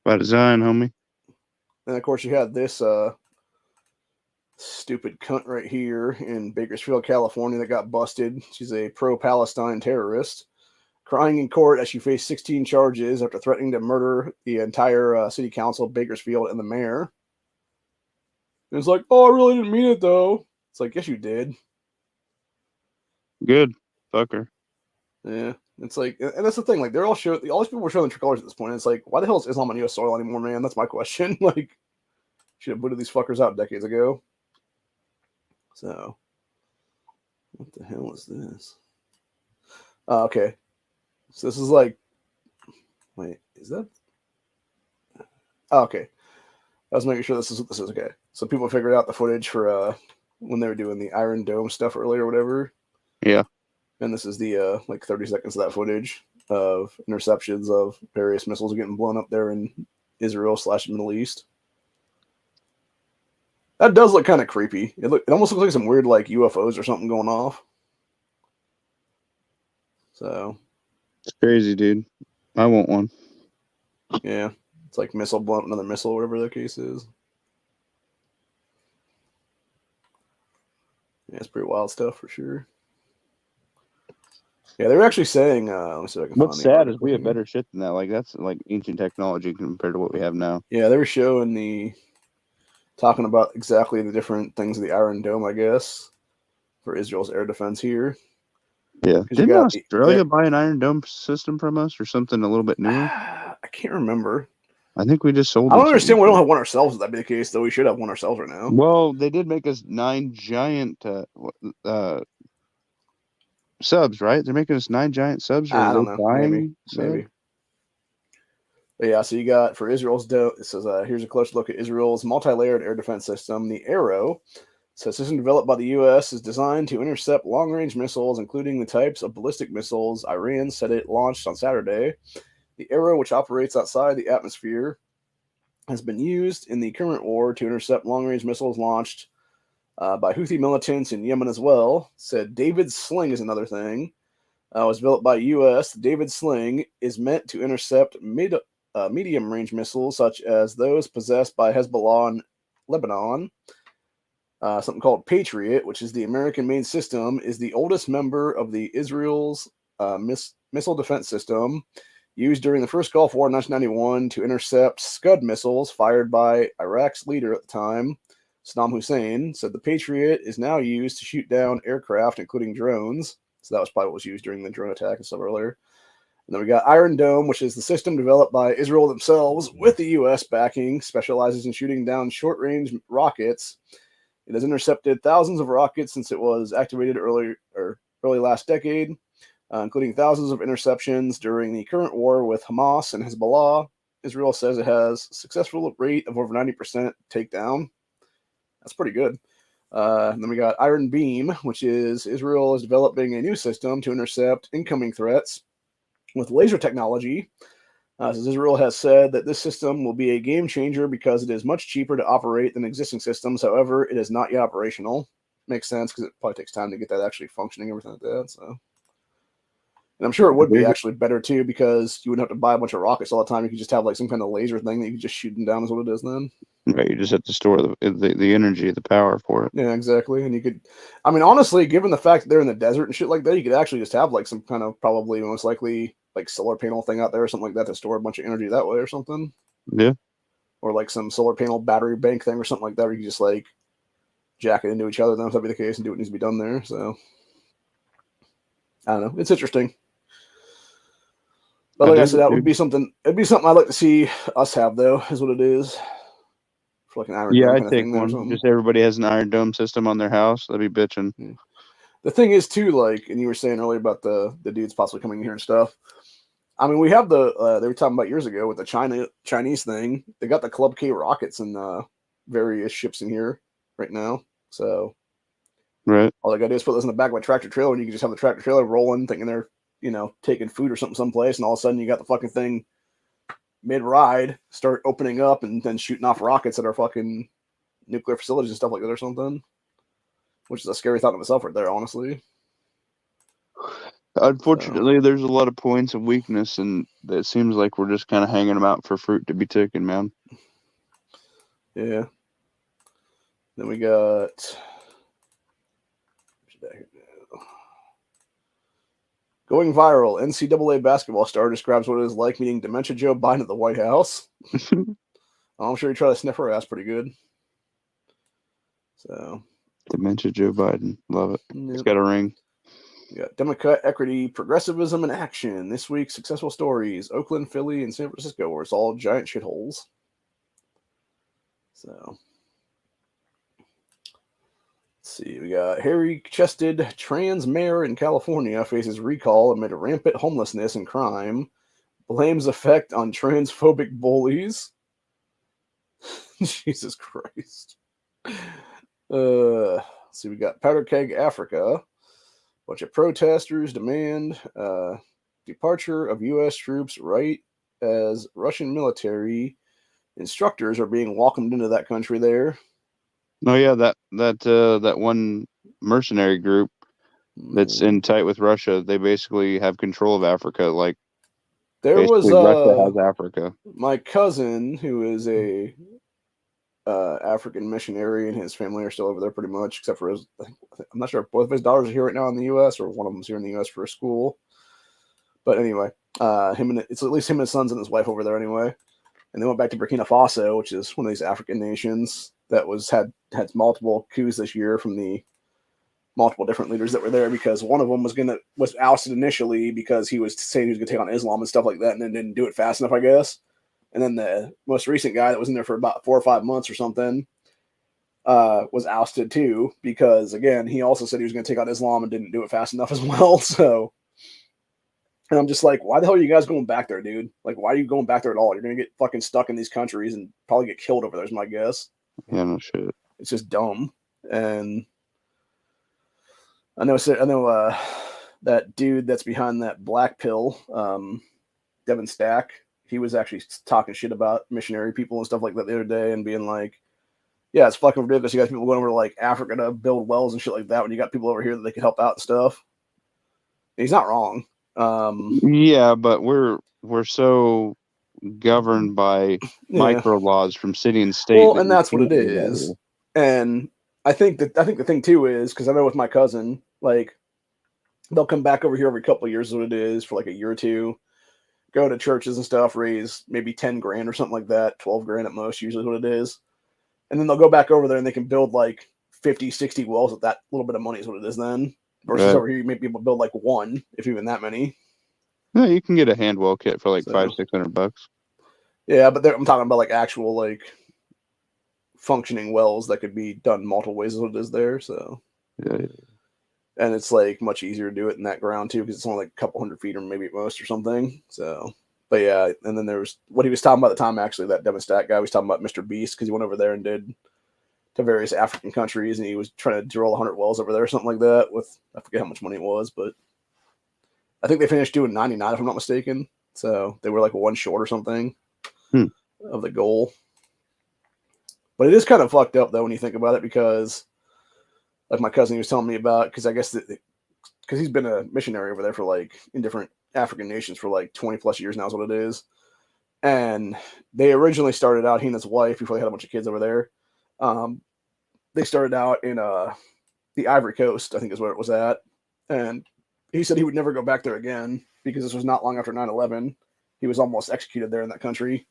By design, homie. And of course you had this stupid cunt right here in Bakersfield, California that got busted. She's a pro-Palestine terrorist, crying in court as she faced 16 charges after threatening to murder the entire city council of Bakersfield and the mayor. And it's like, oh, I really didn't mean it though. It's like, yes, you did. Good. Fuck her. Yeah. It's like, and that's the thing. Like, all these people were showing true colors at this point. It's like, why the hell is Islam on U.S. soil anymore, man? That's my question. Like, should have booted these fuckers out decades ago. So, what the hell is this? Okay. So this is like, wait, is that? Oh, okay. I was making sure this is okay. So people figured out the footage for when they were doing the Iron Dome stuff earlier or whatever. Yeah. And this is the like 30 seconds of that footage of interceptions of various missiles getting blown up there in Israel/Middle East. That does look kind of creepy. It almost looks like some weird like UFOs or something going off. So it's crazy, dude. I want one. Yeah, it's like missile blown up another missile, whatever the case is. Yeah, it's pretty wild stuff for sure. Yeah, they were actually saying. Let me see if I can What's sad is we have better shit than that. Like that's like ancient technology compared to what we have now. Yeah, they were talking about exactly the different things of the Iron Dome, I guess, for Israel's air defense here. Yeah, didn't Australia buy an Iron Dome system from us or something a little bit newer? I can't remember. I think we just sold. I don't understand. We don't have one ourselves. If that'd be the case, though, we should have one ourselves right now. Well, they did make us 9 giant subs, right? They're making us 9 giant subs. Or I don't know. Maybe. But yeah, so you got for Israel's it says here's a close look at Israel's multi-layered air defense system, the Arrow. So, a system developed by the U.S. is designed to intercept long-range missiles, including the types of ballistic missiles Iran said it launched on Saturday. The Arrow, which operates outside the atmosphere, has been used in the current war to intercept long-range missiles launched by Houthi militants in Yemen as well. Said David Sling is another thing. Was developed by U.S. The David Sling is meant to intercept medium-range missiles such as those possessed by Hezbollah in Lebanon. Something called Patriot, which is the American-made system, is the oldest member of the Israel's missile defense system, used during the first Gulf War in 1991 to intercept Scud missiles fired by Iraq's leader at the time, Saddam Hussein. Said the Patriot is now used to shoot down aircraft, including drones. So that was probably what was used during the drone attack and stuff earlier. And then we got Iron Dome, which is the system developed by Israel themselves with the U.S. backing, specializes in shooting down short-range rockets. It has intercepted thousands of rockets since it was activated early last decade, including thousands of interceptions during the current war with Hamas and Hezbollah. Israel says it has a successful rate of over 90% takedown. That's pretty good. And then we got Iron Beam, which is Israel is developing a new system to intercept incoming threats with laser technology. As Israel has said that this system will be a game changer because it is much cheaper to operate than existing systems. However, it is not yet operational. Makes sense because it probably takes time to get that actually functioning, everything like that. So, and I'm sure it would be actually better too because you wouldn't have to buy a bunch of rockets all the time. You could just have like some kind of laser thing that you could just shoot them down. Is what it is then. Right, you just have to store the energy, the power for it. Yeah, exactly. And you could, I mean, honestly, given the fact that they're in the desert and shit like that, you could actually just have like some kind of probably most likely like solar panel thing out there or something like that to store a bunch of energy that way or something. Yeah. Or like some solar panel battery bank thing or something like that where you can just like jack it into each other then if that'd be the case and do what needs to be done there. So I don't know. It's interesting. But like I said, that would be something. It'd be something I'd like to see us have, though, is what it is. Like an Iron Dome kind of thing I'd take one. Just everybody has an Iron Dome system on their house. That'd be bitching. Yeah. The thing is too, like, and you were saying earlier about the dudes possibly coming in here and stuff. I mean, we have they were talking about years ago with the Chinese thing. They got the Club K rockets and various ships in here right now. So, right, all I got to do is put those in the back of my tractor trailer, and you can just have the tractor trailer rolling, thinking they're taking food or something someplace, and all of a sudden you got the fucking thing mid-ride start opening up and then shooting off rockets at our fucking nuclear facilities and stuff like that or something. Which is a scary thought in itself right there, honestly. Unfortunately, there's a lot of points of weakness, and it seems like we're just kind of hanging them out for fruit to be taken, man. Yeah. Then we got going viral. NCAA basketball star describes what it is like meeting Dementia Joe Biden at the White House. I'm sure he tried to sniff her ass pretty good. So, Dementia Joe Biden, love it. Yep. He's got a ring. We got Democrat equity, progressivism in action. This week's successful stories: Oakland, Philly, and San Francisco, where it's all giant shitholes. So, let's see. We got hairy-chested trans mayor in California faces recall amid rampant homelessness and crime. Blames effect on transphobic bullies. Jesus Christ. See, we got Powder Keg, Africa. Bunch of protesters demand departure of U.S. troops right as Russian military instructors are being welcomed into that country there. Oh yeah, that one mercenary group that's in tight with Russia. They basically have control of Africa. Like there was Russia has Africa. My cousin, who is a African missionary, and his family are still over there pretty much, except for I'm not sure if both of his daughters are here right now in the U.S. or one of them's here in the U.S. for a school. But anyway, it's at least him and his sons and his wife over there anyway. And they went back to Burkina Faso, which is one of these African nations that had multiple coups this year from the multiple different leaders that were there, because one of them was ousted initially because he was saying he was going to take on Islam and stuff like that, and then didn't do it fast enough, I guess. And then the most recent guy that was in there for about 4 or 5 months or something was ousted too, because, again, he also said he was going to take on Islam and didn't do it fast enough as well. So, and I'm just like, why the hell are you guys going back there, dude? Like, why are you going back there at all? You're going to get fucking stuck in these countries and probably get killed over there is my guess. Yeah, no shit. It's just dumb. And I know that dude that's behind that black pill, Devin Stack, he was actually talking shit about missionary people and stuff like that the other day and being like, yeah, it's fucking ridiculous. You got people going over to like Africa to build wells and shit like that when you got people over here that they can help out and stuff. And he's not wrong. Yeah, but we're so governed by micro laws from city and state. Well, and that's what it is. And I think the thing too is, because I know with my cousin, like, they'll come back over here every couple of years is what it is, for like a year or two, go to churches and stuff, raise maybe 10 grand or something like that, 12 grand at most, usually is what it is. And then they'll go back over there and they can build like 50, 60 wells with that little bit of money is what it is then. Versus over here, you may be able to build like one, if even that many. Yeah, you can get a hand well kit for like $500-$600. Yeah, but I'm talking about like actual like functioning wells that could be done multiple ways as what it is there. So yeah. And it's like much easier to do it in that ground too, because it's only like a couple 100 feet or maybe at most or something. So, but yeah, and then there was what he was talking about at the time, actually, that Devin Stack guy was talking about Mr. Beast, because he went over there and did to various African countries, and he was trying to drill 100 wells over there or something like that with, I forget how much money it was, but I think they finished doing 99 if I'm not mistaken. So they were like one short or something of the goal. But it is kind of fucked up though when you think about it, because like my cousin, he was telling me about, because I guess because he's been a missionary over there for like in different African nations for like 20 plus years now is what it is. And they originally started out, he and his wife, before they had a bunch of kids over there, they started out in the Ivory Coast, I think is where it was at. And he said he would never go back there again, because this was not long after 9/11. He was almost executed there in that country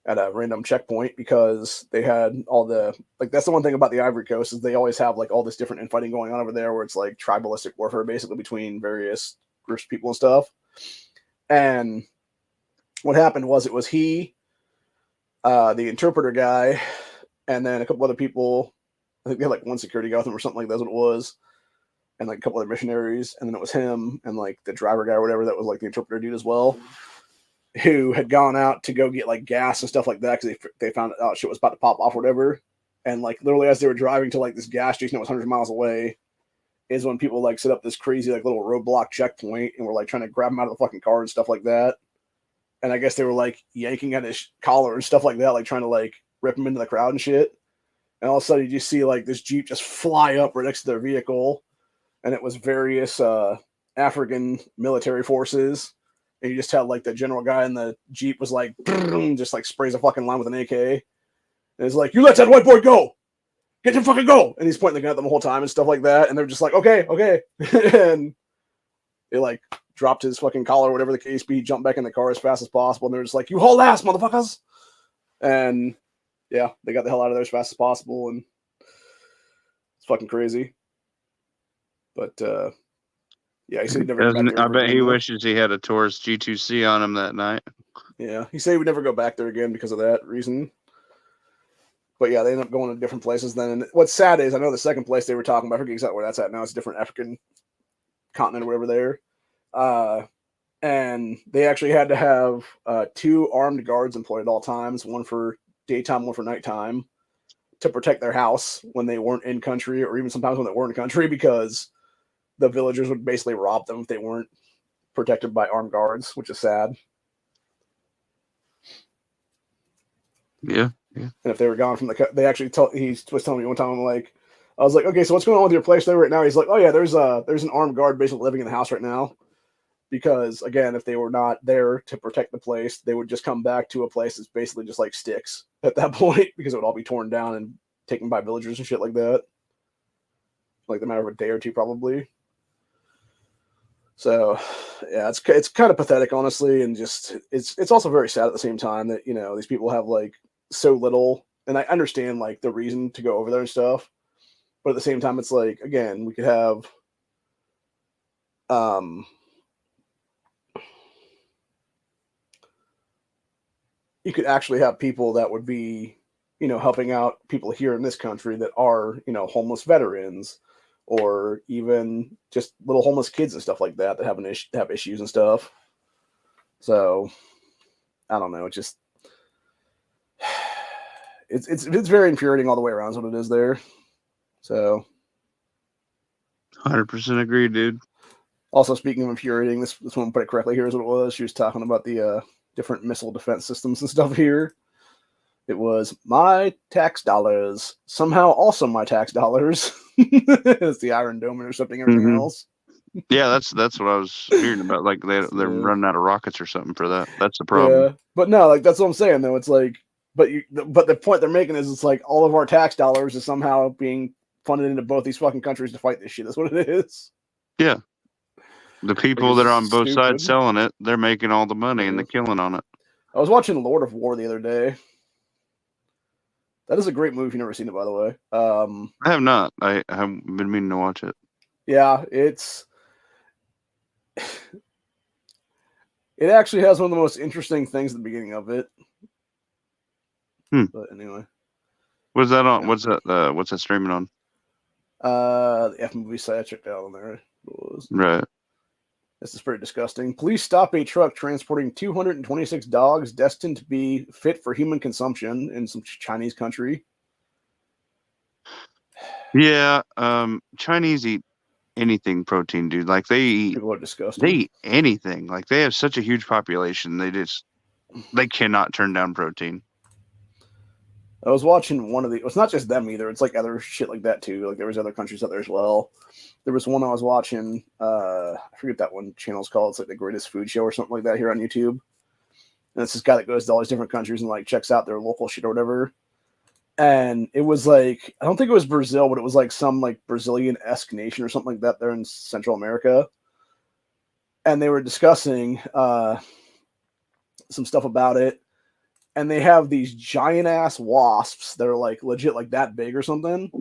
at a random checkpoint, because they had all the, like, that's the one thing about the Ivory Coast, is they always have like all this different infighting going on over there, where it's like tribalistic warfare basically between various groups of people and stuff. And what happened was, it was he, the interpreter guy, and then a couple other people. I think they had like one security guard with them or something like that's what it was, and like a couple other missionaries, and then it was him and like the driver guy or whatever that was like the interpreter dude as well, who had gone out to go get like gas and stuff like that because they found out shit was about to pop off or whatever, and like literally as they were driving to like this gas station that was hundreds of miles away, is when people like set up this crazy like little roadblock checkpoint and were like trying to grab him out of the fucking car and stuff like that, and I guess they were like yanking at his collar and stuff like that, like trying to like rip him into the crowd and shit. And all of a sudden, you just see like this Jeep just fly up right next to their vehicle, and it was various African military forces. And you just had like the general guy in the Jeep was like, just like sprays a fucking line with an AK, and it's like, "You let that white boy go, get him fucking go!" And he's pointing the gun at them the whole time and stuff like that. And they're just like, "Okay, okay," and they like dropped his fucking collar, whatever the case be, jumped back in the car as fast as possible, and they're just like, "You haul ass, motherfuckers!" And yeah, they got the hell out of there as fast as possible, and it's fucking crazy. But yeah, he said he'd never go back there. I bet he wishes he had a Taurus G2C on him that night. Yeah, he said he would never go back there again because of that reason. But yeah, they ended up going to different places then. And what's sad is I know the second place they were talking about, I forget exactly where that's at now. It's a different African continent or whatever there. And they actually had to have 2 armed guards employed at all times, one for daytime, one for nighttime, to protect their house when they weren't in country, or even sometimes when they were in country, because the villagers would basically rob them if they weren't protected by armed guards, which is sad. Yeah. And if they were gone from they actually he was telling me one time, I was like, "Okay, so what's going on with your place there right now?" He's like, "Oh yeah, there's an armed guard basically living in the house right now." Because again, if they were not there to protect the place, they would just come back to a place that's basically just like sticks at that point, because it would all be torn down and taken by villagers and shit like that. Like the matter of a day or two, probably. So, yeah, it's kind of pathetic, honestly, and just it's also very sad at the same time that these people have like so little, and I understand like the reason to go over there and stuff, but at the same time, it's like, again, we could have you could actually have people that would be, helping out people here in this country that are, homeless veterans, or even just little homeless kids and stuff like that have issues and stuff. So, I don't know. It's very infuriating all the way around. Is what it is there. So, 100% agree, dude. Also, speaking of infuriating, this one put it correctly. Here's what it was. She was talking about the different missile defense systems and stuff here. It was my tax dollars, somehow also my tax dollars. It's the Iron Dome intercepting everything else. Yeah, that's what I was hearing about. Like they're running out of rockets or something for that. That's the problem. Yeah, but no, like that's what I'm saying though. It's like, but the point they're making is it's like all of our tax dollars is somehow being funded into both these fucking countries to fight this shit. That's what it is. Yeah. The people that are on both sides selling it, they're making all the money and the killing on it. I was watching Lord of War the other day. That is a great movie. You've never seen it, by the way. I have not. I haven't been meaning to watch it. Yeah, it actually has one of the most interesting things at the beginning of it. But anyway. What's that on? Yeah. What's that streaming on? The F movie site I checked out on there. Right. This is pretty disgusting. Police stop a truck transporting 226 dogs destined to be fit for human consumption in some Chinese country. Yeah, Chinese eat anything protein, dude. Like people are disgusting. They eat anything. Like they have such a huge population. They cannot turn down protein. I was watching one of it's not just them either. It's like other shit like that too. Like there was other countries out there as well. There was one I was watching. I forget that one channel's called. It's like the Greatest Food Show or something like that here on YouTube. And it's this guy that goes to all these different countries and like checks out their local shit or whatever. And it was like, I don't think it was Brazil, but it was like some like Brazilian-esque nation or something like that there in Central America. And they were discussing some stuff about it. And they have these giant ass wasps that are like legit like that big or something.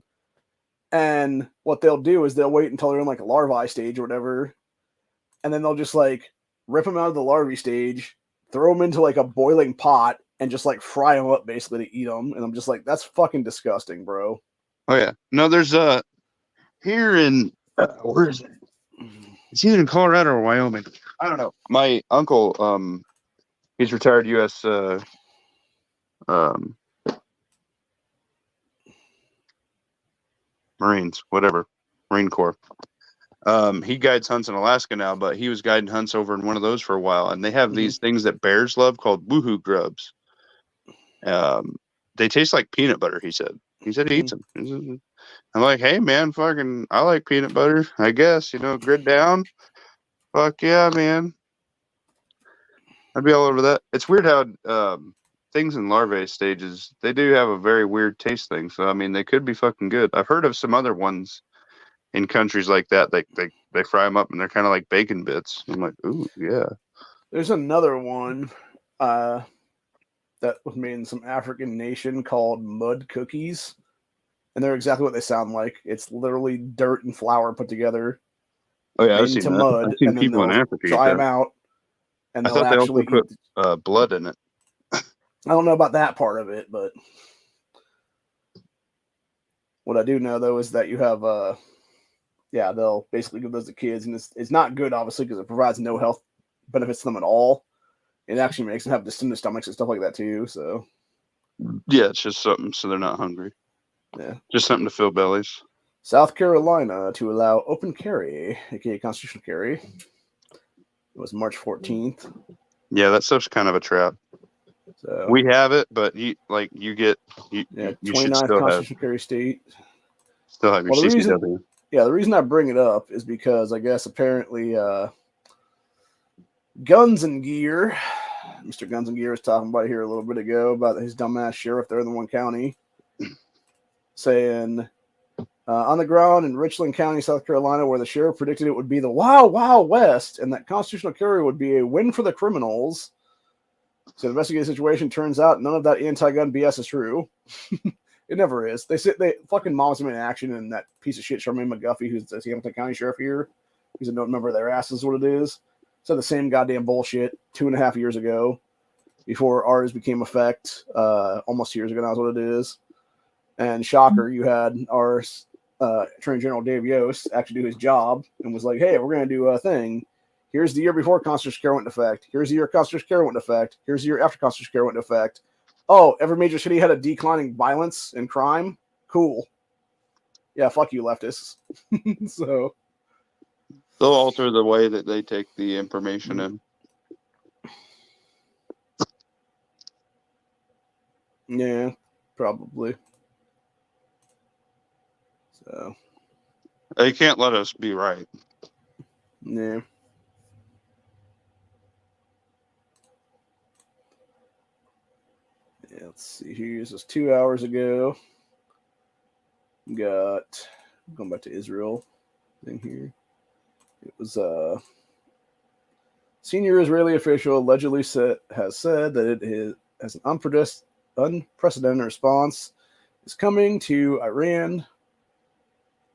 And what they'll do is they'll wait until they're in like a larvae stage or whatever. And then they'll just like rip them out of the larvae stage, throw them into like a boiling pot, and just like fry them up basically to eat them. And I'm just like, that's fucking disgusting, bro. Oh yeah, no, there's here in where is it? It's either in Colorado or Wyoming. I don't know. My uncle, he's retired U.S. Marines, whatever, Marine Corps. He guides hunts in Alaska now, but he was guiding hunts over in one of those for a while. And they have these things that bears love called woohoo grubs. They taste like peanut butter, he said. He said he eats them. I'm like, hey, man, fucking, I like peanut butter, I guess, grid down. Fuck yeah, man. I'd be all over that. It's weird how things in larvae stages, they do have a very weird taste thing. So, I mean, they could be fucking good. I've heard of some other ones in countries like that. They fry them up and they're kind of like bacon bits. I'm like, ooh, yeah. There's another one that was made in some African nation called mud cookies. And they're exactly what they sound like. It's literally dirt and flour put together. Oh, yeah, I've seen that. Mud, I've seen people in Africa dry them out. And I thought they also put blood in it. I don't know about that part of it, but what I do know, though, is that you have, they'll basically give those to kids. And it's not good, obviously, because it provides no health benefits to them at all. It actually makes them have distended stomachs and stuff like that, too. So, yeah, it's just something so they're not hungry. Yeah. Just something to fill bellies. South Carolina to allow open carry, aka constitutional carry. It was March 14th. Yeah, that stuff's kind of a trap. So we have it, but you should 29th constitutional carry state. Still have your CCW. The reason I bring it up is because I guess apparently Guns and Gear, Mr. Guns and Gear was talking about it here a little bit ago about his dumbass sheriff there in the one county, saying on the ground in Richland County, South Carolina, where the sheriff predicted it would be the Wild Wild West and that constitutional carry would be a win for the criminals. So the investigative situation turns out none of that anti-gun BS is true. It never is. They fucking moms him in action, and that piece of shit Charmaine McGuffey, who's the Hamilton County sheriff here, who's a member of their asses, is what it is. So the same goddamn bullshit 2.5 years ago, before ours became effect, almost 2 years ago now is what it is. And shocker, you had our Attorney General Dave Yost actually do his job and was like, hey, we're going to do a thing. Here's the year before constitutional care went into effect. Here's the year constitutional care went into effect. Here's the year after constitutional care went into effect. Oh, every major city had a declining violence and crime? Cool. Yeah, fuck you, leftists. So they'll alter the way that they take the information in. Yeah, probably. So they can't let us be right. Yeah. Yeah, let's see here. This was 2 hours ago. Going back to Israel thing here. It was senior Israeli official allegedly has said that it is as an unprecedented response is coming to Iran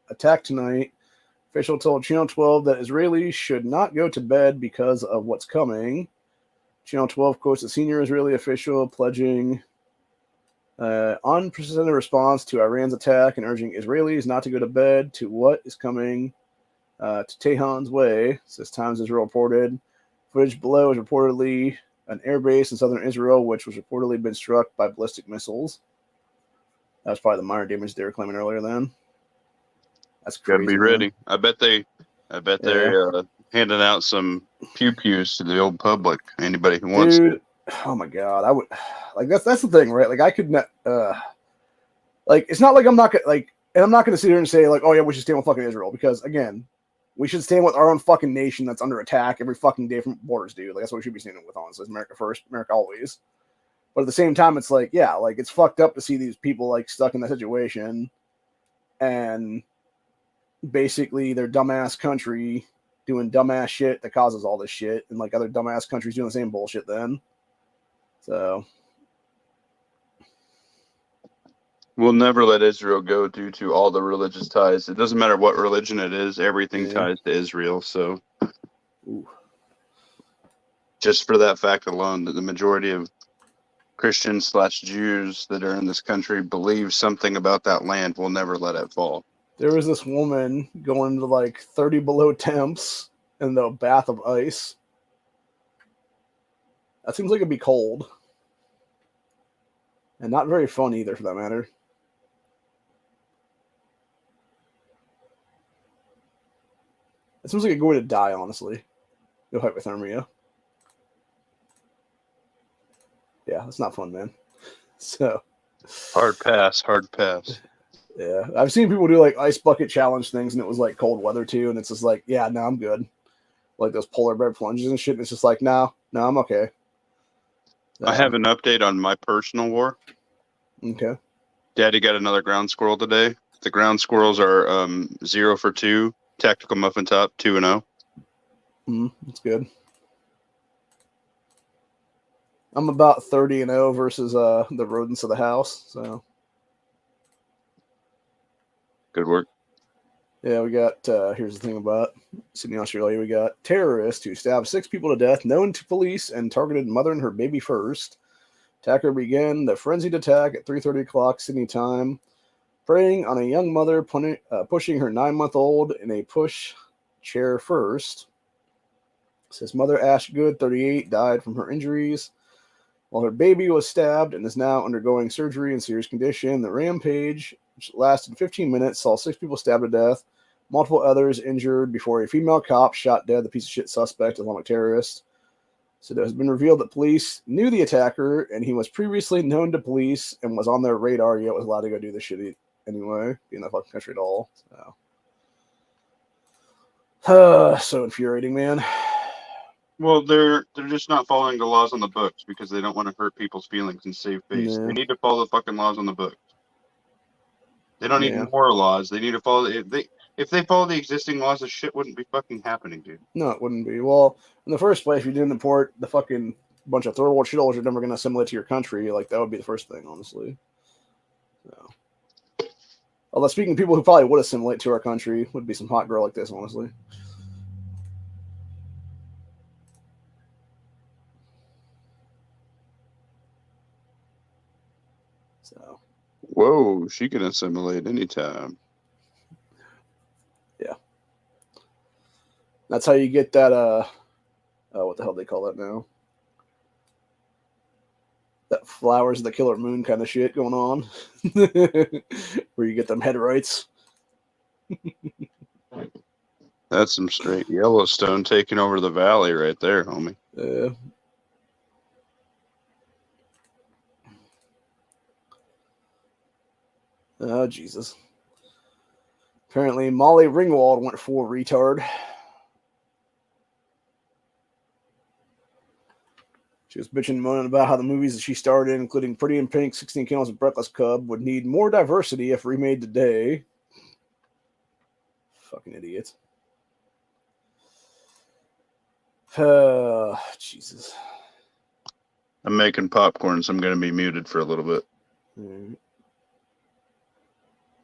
attack tonight. Official told Channel 12 that Israelis should not go to bed because of what's coming. Channel 12 quotes a senior Israeli official pledging unprecedented response to Iran's attack and urging Israelis not to go to bed to what is coming to Tehran's way, says Times Israel reported. Footage below is reportedly an airbase in southern Israel, which was reportedly been struck by ballistic missiles. That was probably the minor damage they were claiming earlier then. That's crazy. Gotta be ready. I bet they're handing out some pew-pews to the old public. Anybody who wants to. Oh my God. I would like that's the thing, right? Like I could not it's not like I'm not gonna and I'm not gonna sit here and say like, oh yeah, we should stand with fucking Israel, because again, we should stand with our own fucking nation that's under attack every fucking day from borders, dude. Like that's what we should be standing with on. So it's America first, America always. But at the same time, it's like, yeah, like it's fucked up to see these people like stuck in that situation and basically their dumbass country doing dumbass shit that causes all this shit, and like other dumbass countries doing the same bullshit then. So we'll never let Israel go due to all the religious ties. It doesn't matter what religion it is, everything ties to Israel. So just for that fact alone, that the majority of Christians/Jews that are in this country believe something about that land. We'll never let it fall. There was this woman going into like 30 below temps in the bath of ice. That seems like it'd be cold. And not very fun either, for that matter. It seems like you're going to die, honestly. No hypothermia. Yeah, that's not fun, man. So. Hard pass. Yeah, I've seen people do like ice bucket challenge things, and it was like cold weather too, and it's just like, yeah, no, I'm good. Like those polar bear plunges and shit, and it's just like, no, I'm okay. I have an update on my personal war. Okay. Daddy got another ground squirrel today. The ground squirrels are 0 for 2, tactical muffin top 2-0. That's good. I'm about 30-0 versus the rodents of the house, so. Good work. Yeah, we got, here's the thing about Sydney, Australia. We got terrorists who stabbed 6 people to death, known to police, and targeted mother and her baby first. Attacker began the frenzied attack at 3:30 o'clock Sydney time, preying on a young mother pushing her 9-month-old in a push chair first. Says mother Ash Good, 38, died from her injuries, while her baby was stabbed and is now undergoing surgery in serious condition. The rampage, which lasted 15 minutes, saw 6 people stabbed to death, multiple others injured before a female cop shot dead the piece of shit suspect, Islamic terrorist. So it has been revealed that police knew the attacker, and he was previously known to police and was on their radar, yet was allowed to go do this shit anyway, in the fucking country at all. So infuriating, man. Well, they're just not following the laws on the books because they don't want to hurt people's feelings and save face. They need to follow the fucking laws on the books. They don't need more laws. They need to follow. If they follow the existing laws, this shit wouldn't be fucking happening, dude. No, it wouldn't be. Well, in the first place, if you didn't import the fucking bunch of third world shitholes you're never going to assimilate to your country, like, that would be the first thing, honestly. So. Although, speaking of people who probably would assimilate to our country, would be some hot girl like this, honestly. So. Whoa, she can assimilate anytime. Yeah. That's how you get that, what the hell do they call that now? That flowers of the killer moon kind of shit going on. Where you get them headrights. That's some straight Yellowstone taking over the valley right there, homie. Oh, Jesus. Apparently, Molly Ringwald went full retard. She was bitching and moaning about how the movies that she starred in, including Pretty in Pink, 16 Candles, and Breakfast Club, would need more diversity if remade today. Fucking idiot. Jesus. I'm making popcorn, so I'm going to be muted for a little bit.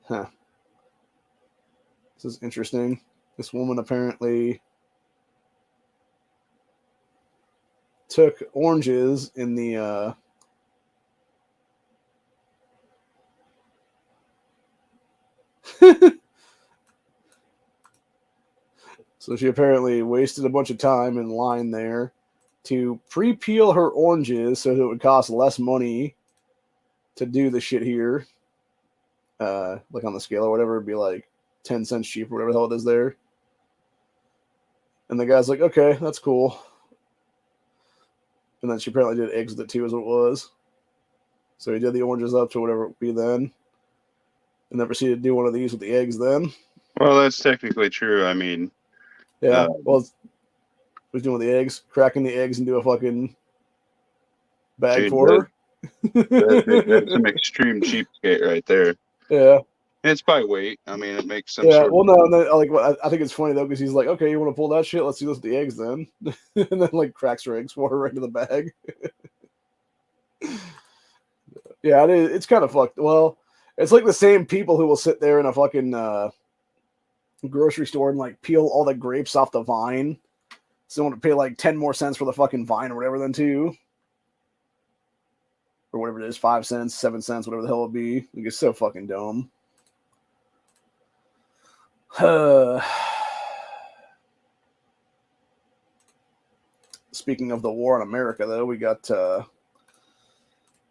Huh. This is interesting. This woman apparently took oranges in the so she apparently wasted a bunch of time in line there to pre-peel her oranges so that it would cost less money to do the shit here. Like on the scale or whatever, it'd be like 10 cents cheap or whatever the hell it is there. And the guy's like, okay, that's cool. And then she apparently did eggs with it too, is what it was. So he did the oranges up to whatever it would be then. And then proceeded to do one of these with the eggs then. Well, that's technically true. I mean... Yeah, well, was doing the eggs, cracking the eggs into a fucking bag for her. That's some extreme cheapskate right there. Yeah. And it's by weight. I mean, it makes some sort of... no, like, I think it's funny, though, because he's like, okay, you want to pull that shit? Let's do this with the eggs, then. And then, like, cracks her eggs for her right into the bag. Yeah, it's kind of fucked. Well, it's like the same people who will sit there in a fucking grocery store and, like, peel all the grapes off the vine. So they want to pay, like, 10 more cents for the fucking vine or whatever, then, too. or whatever it is, 5 cents, 7 cents, whatever the hell it would be. Like, it's so fucking dumb. Speaking of the war in America, though, we got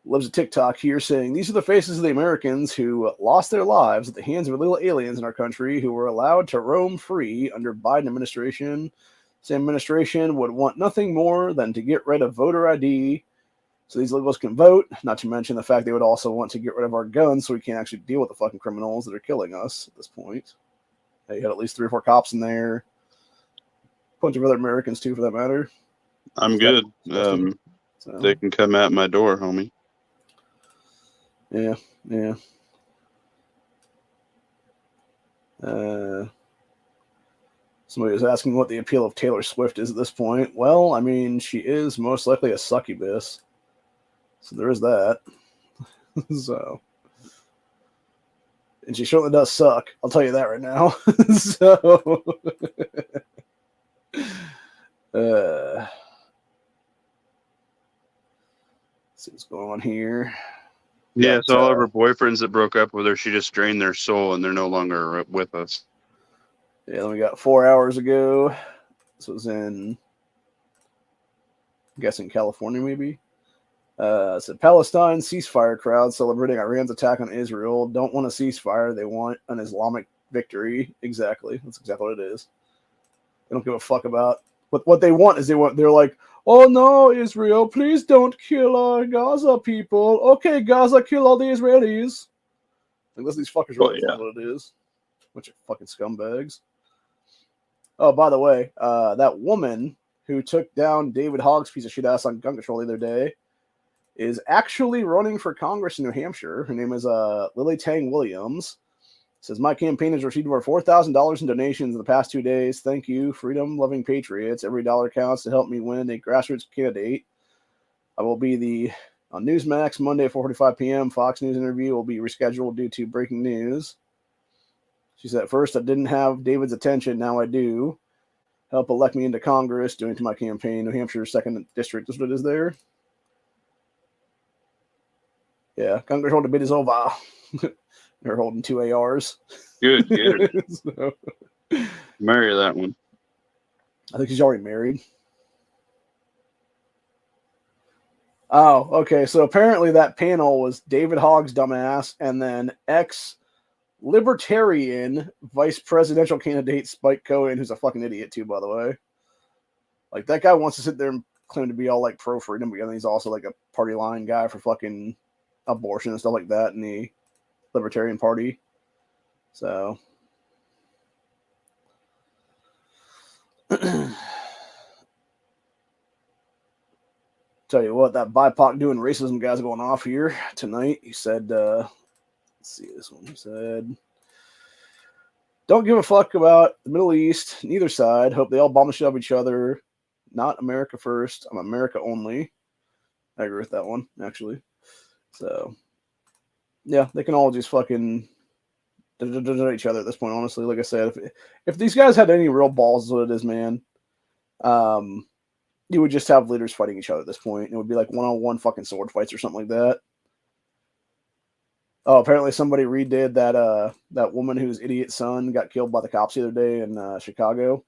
Lives a TikTok here saying, these are the faces of the Americans who lost their lives at the hands of illegal aliens in our country who were allowed to roam free under Biden administration. Same administration would want nothing more than to get rid of voter ID so these illegals can vote, not to mention the fact they would also want to get rid of our guns so we can't actually deal with the fucking criminals that are killing us at this point. You had at least 3 or 4 cops in there. A bunch of other Americans, too, for that matter. I'm good. They can come at my door, homie. Yeah. Somebody was asking what the appeal of Taylor Swift is at this point. Well, I mean, she is most likely a succubus. So there is that. So. And she certainly does suck. I'll tell you that right now. So. See what's going on here. Yeah, so all of her boyfriends that broke up with her, she just drained their soul and they're no longer with us. Yeah, then we got 4 hours ago. This was in, I'm guessing, California, maybe. It said Palestine ceasefire crowd celebrating Iran's attack on Israel. Don't want a ceasefire. They want an Islamic victory. Exactly. That's exactly what it is. They don't give a fuck about what they want. They're like, oh no, Israel, please don't kill our Gaza people. Okay, Gaza, kill all the Israelis. Unless these fuckers really know what it is. Bunch of fucking scumbags. Oh, by the way, that woman who took down David Hogg's piece of shit ass on gun control the other day is actually running for Congress in New Hampshire. Her name is Lily Tang Williams. Says, my campaign has received over $4,000 in donations in the past 2 days. Thank you, freedom-loving patriots. Every dollar counts to help me win a grassroots candidate. I will be on Newsmax Monday at 4:45 p.m. Fox News interview will be rescheduled due to breaking news. She said, at first I didn't have David's attention. Now I do. Help elect me into Congress, doing to my campaign. New Hampshire 2nd District is what it is there. Yeah, gun control debate is over. They're holding 2 ARs. Good, get it. So, marry that one. I think she's already married. Oh, okay. So apparently that panel was David Hogg's dumbass and then ex-libertarian vice presidential candidate Spike Cohen, who's a fucking idiot too, by the way. Like, that guy wants to sit there and claim to be all like pro-freedom, but then he's also like a party line guy for fucking abortion and stuff like that in the Libertarian Party. So tell you what, that BIPOC doing racism guy's going off here tonight. He said, let's see this one. He said, don't give a fuck about the Middle East, neither side. Hope they all bomb the shit out of each other. Not America first. I'm America only. I agree with that one, actually. So yeah, they can all just fucking each other at this point, honestly. Like I said, if these guys had any real balls, is what it is, man. You would just have leaders fighting each other at this point. It would be like one-on-one fucking sword fights or something like that. Oh, apparently somebody redid that woman whose idiot son got killed by the cops the other day in Chicago.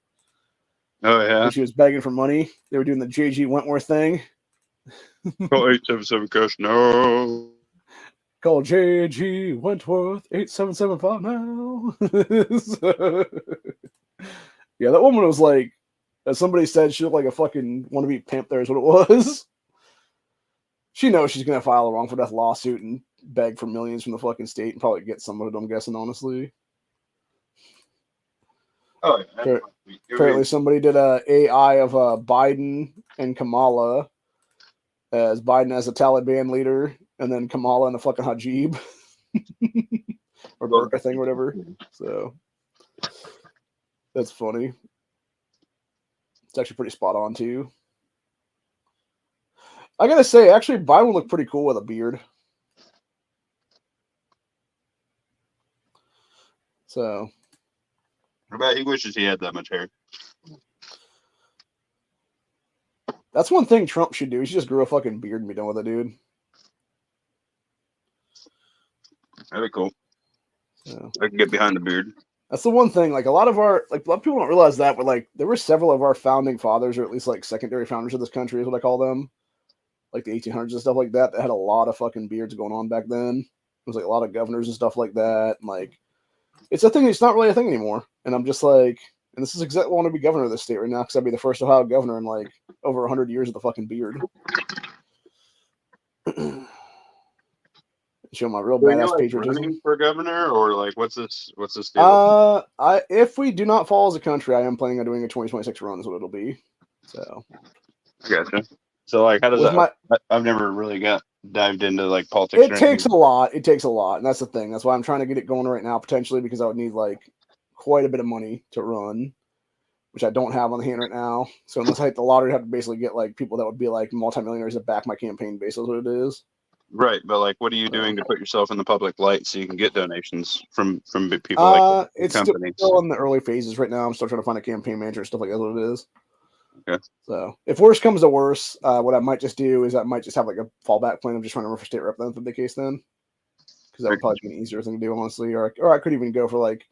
Oh, yeah? When she was begging for money. They were doing the J.G. Wentworth thing. Call 877 Coast, no. Call J.G. Wentworth 8775 now. So, yeah, that woman was like, as somebody said, she looked like a fucking wannabe pimp there is what it was. She knows she's going to file a wrongful death lawsuit and beg for millions from the fucking state and probably get some of it, I'm guessing, honestly. Oh, yeah. Apparently somebody did a AI of Biden and Kamala as Biden as a Taliban leader and then Kamala and the fucking Hajib or Burqa thing or whatever. So that's funny. It's actually pretty spot on too. I gotta say, actually, Biden would look pretty cool with a beard. So I bet he wishes he had that much hair. That's one thing Trump should do. He should just grow a fucking beard and be done with it, dude. That'd be cool. So I can get behind the beard. That's the one thing. Like a lot of people don't realize that, but like there were several of our founding fathers, or at least like secondary founders of this country, is what I call them, like the 1800s and stuff like that. That had a lot of fucking beards going on back then. It was like a lot of governors and stuff like that. And like, it's a thing. It's not really a thing anymore. And I'm just like, and this is exactly why I want to be governor of this state right now, because I'd be the first Ohio governor in like over 100 years with a fucking beard. Show my real badass patriotism. Running for governor, or like what's this deal? If we do not fall as a country, I am planning on doing a 2026 run. Is what it'll be. So. I gotcha. So like, how does that? I've never really got dived into like politics. It takes a lot. It takes a lot, and that's the thing. That's why I'm trying to get it going right now, potentially, because I would need like quite a bit of money to run, which I don't have on the hand right now. So unless I hit the lottery, I'd have to basically get like people that would be like multimillionaires to back my campaign. Basically, what it is. Right, but like, what are you doing to put yourself in the public light so you can get donations from people like it's companies? Still in the early phases right now. I'm still trying to find a campaign manager and stuff like that. What it is. Okay. So if worse comes to worse, what I might just do is I might just have like a fallback plan of just trying to run for state rep then for the case then, because that would probably be an easier thing to do honestly. Or I could even go for like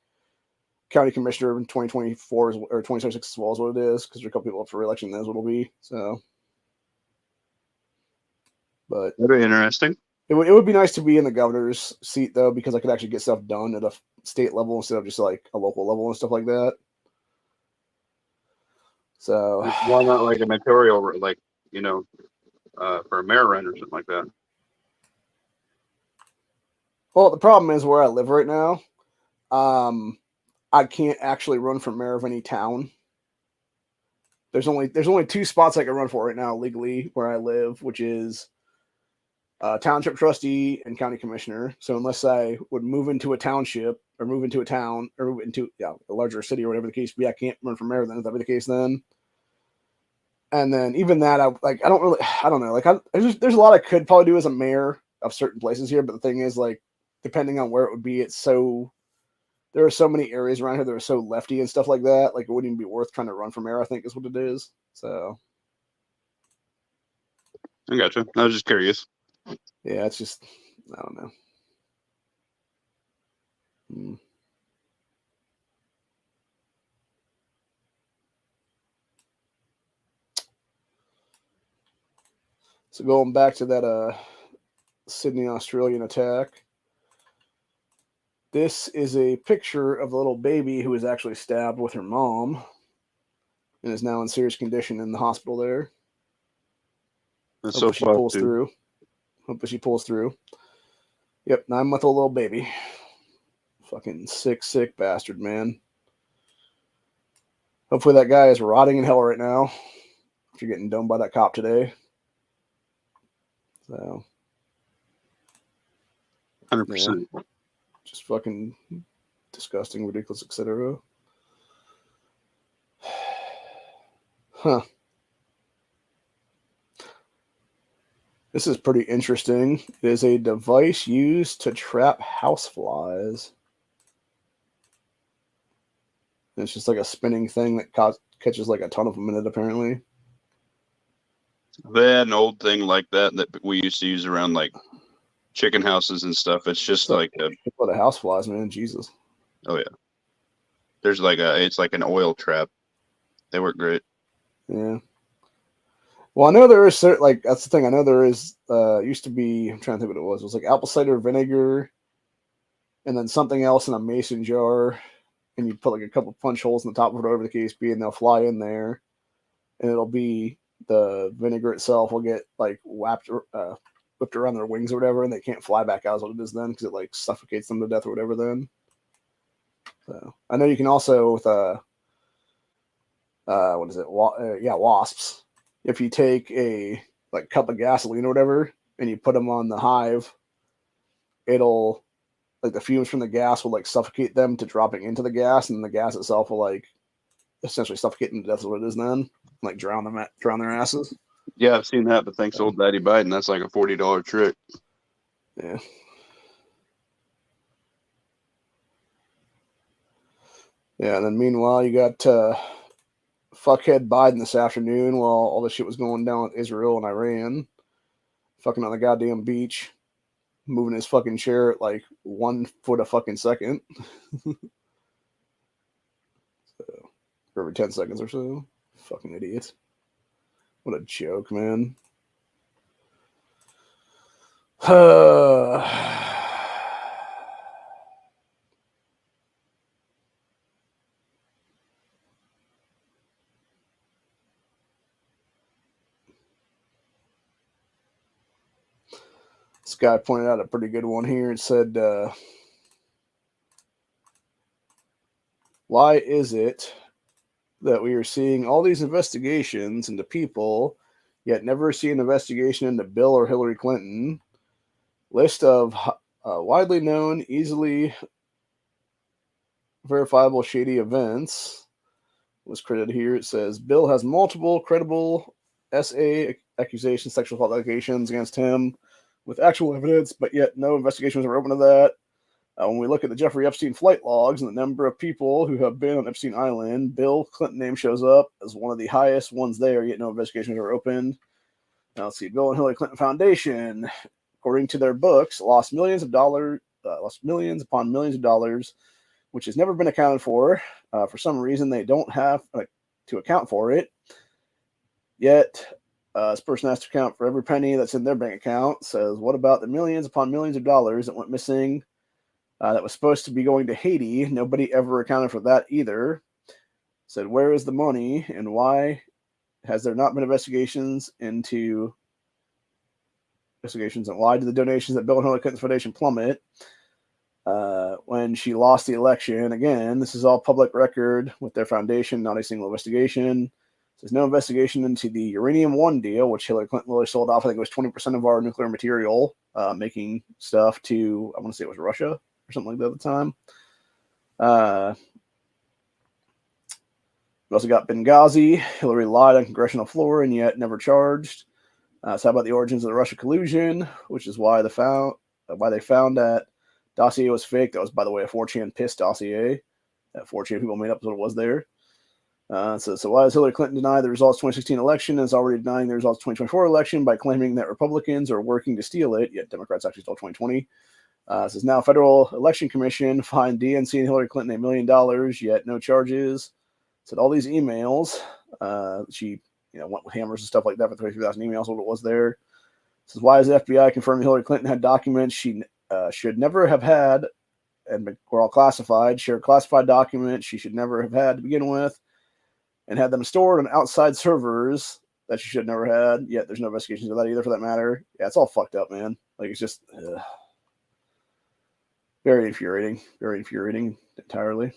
county commissioner in 2024 or 2026 as well as what it is, because there's a couple people up for re-election. That's what it'll be. So. But that'd be interesting. It would be nice to be in the governor's seat though, because I could actually get stuff done at a state level instead of just like a local level and stuff like that. So why not like a mayoral, like for a mayor run or something like that? Well, the problem is where I live right now. I can't actually run for mayor of any town. There's only 2 spots I can run for right now legally where I live, which is township trustee and county commissioner. So unless I would move into a township or move into a town or move into a larger city or whatever the case be, I can't run for mayor then if that be the case then. And then even that, I don't know. Like there's a lot I could probably do as a mayor of certain places here, but the thing is, like, depending on where it would be, there are so many areas around here that are so lefty and stuff like that. Like it wouldn't even be worth trying to run for mayor, I think is what it is. So. I gotcha. I was just curious. Yeah, it's just, I don't know. So going back to that Sydney, Australian attack. This is a picture of a little baby who was actually stabbed with her mom and is now in serious condition in the hospital there. That's Hope she pulls through. Hope she pulls through. Yep, 9-month-old little baby. Fucking sick bastard, man. Hopefully that guy is rotting in hell right now after getting done by that cop today. So. 100%. Yeah. Just fucking disgusting, ridiculous, etc. Huh. This is pretty interesting. It is a device used to trap houseflies. It's just like a spinning thing that catches like a ton of them in it, apparently. They had an old thing like that we used to use around like chicken houses and stuff. It's just like a houseflies, man. Jesus. Oh yeah. There's it's like an oil trap. They work great. Yeah. Well, I know there is that's the thing. I know there is used to be. I'm trying to think what it was. It was like apple cider vinegar, and then something else in a mason jar, and you put like a couple punch holes in the top of whatever the case be, and they'll fly in there, and it'll be the vinegar itself will get like whipped around their wings or whatever, and they can't fly back out. Is what it is then, because it like suffocates them to death or whatever. Then, so I know you can also with what is it? Wasps. If you take a like cup of gasoline or whatever and you put them on the hive, it'll like the fumes from the gas will like suffocate them to dropping into the gas, and the gas itself will like essentially suffocate them to death. Is what it is then, like drown their asses. Yeah, I've seen that, but thanks old Daddy Biden, that's like a $40 trick. Yeah. Yeah, and then meanwhile you got fuckhead Biden this afternoon while all this shit was going down with Israel and Iran, fucking on the goddamn beach. moving his fucking chair at like 1 foot a fucking second. So, for every 10 seconds or so. Fucking idiot. What a joke, man. This guy pointed out a pretty good one here. It said, why is it that we are seeing all these investigations into people, yet never see an investigation into Bill or Hillary Clinton? List of widely known, easily verifiable shady events was credited here. It says Bill has multiple credible SA accusations, sexual assault allegations against him with actual evidence, but yet no investigations are open to that. When we look at the Jeffrey Epstein flight logs and the number of people who have been on Epstein Island, Bill Clinton name shows up as one of the highest ones there, yet no investigations are opened. Now let's see, Bill and Hillary Clinton Foundation, according to their books, lost millions upon millions of dollars, which has never been accounted for. For some reason, they don't have to account for it. Yet, this person has to account for every penny that's in their bank account. Says, what about the millions upon millions of dollars that went missing? That was supposed to be going to Haiti. Nobody ever accounted for that either. Said, where is the money and why has there not been investigations and why did the donations that Bill and Hillary Clinton's Foundation plummet when she lost the election? Again, this is all public record with their foundation, not a single investigation. There's no investigation into the Uranium One deal, which Hillary Clinton really sold off. I think it was 20% of our nuclear material, making stuff to, I want to say it was Russia or something like that at the time. We also got Benghazi. Hillary lied on congressional floor and yet never charged. So how about the origins of the Russia collusion, which is why they found that dossier was fake. That was, by the way, a 4chan piss dossier. That 4chan people made up what it was there. So why does Hillary Clinton deny the results of the 2016 election and is already denying the results of the 2024 election by claiming that Republicans are working to steal it, yet Democrats actually stole 2020? Says now Federal Election Commission fined DNC and Hillary Clinton $1 million, yet no charges. Said all these emails, she went with hammers and stuff like that for 33,000 emails, what it was there. Says why is the FBI confirming Hillary Clinton had documents she should never have had and were all classified, shared classified documents she should never have had to begin with, and had them stored on outside servers that she should have never had, yet there's no investigations of that either for that matter. Yeah, it's all fucked up, man. Like, it's just very infuriating entirely.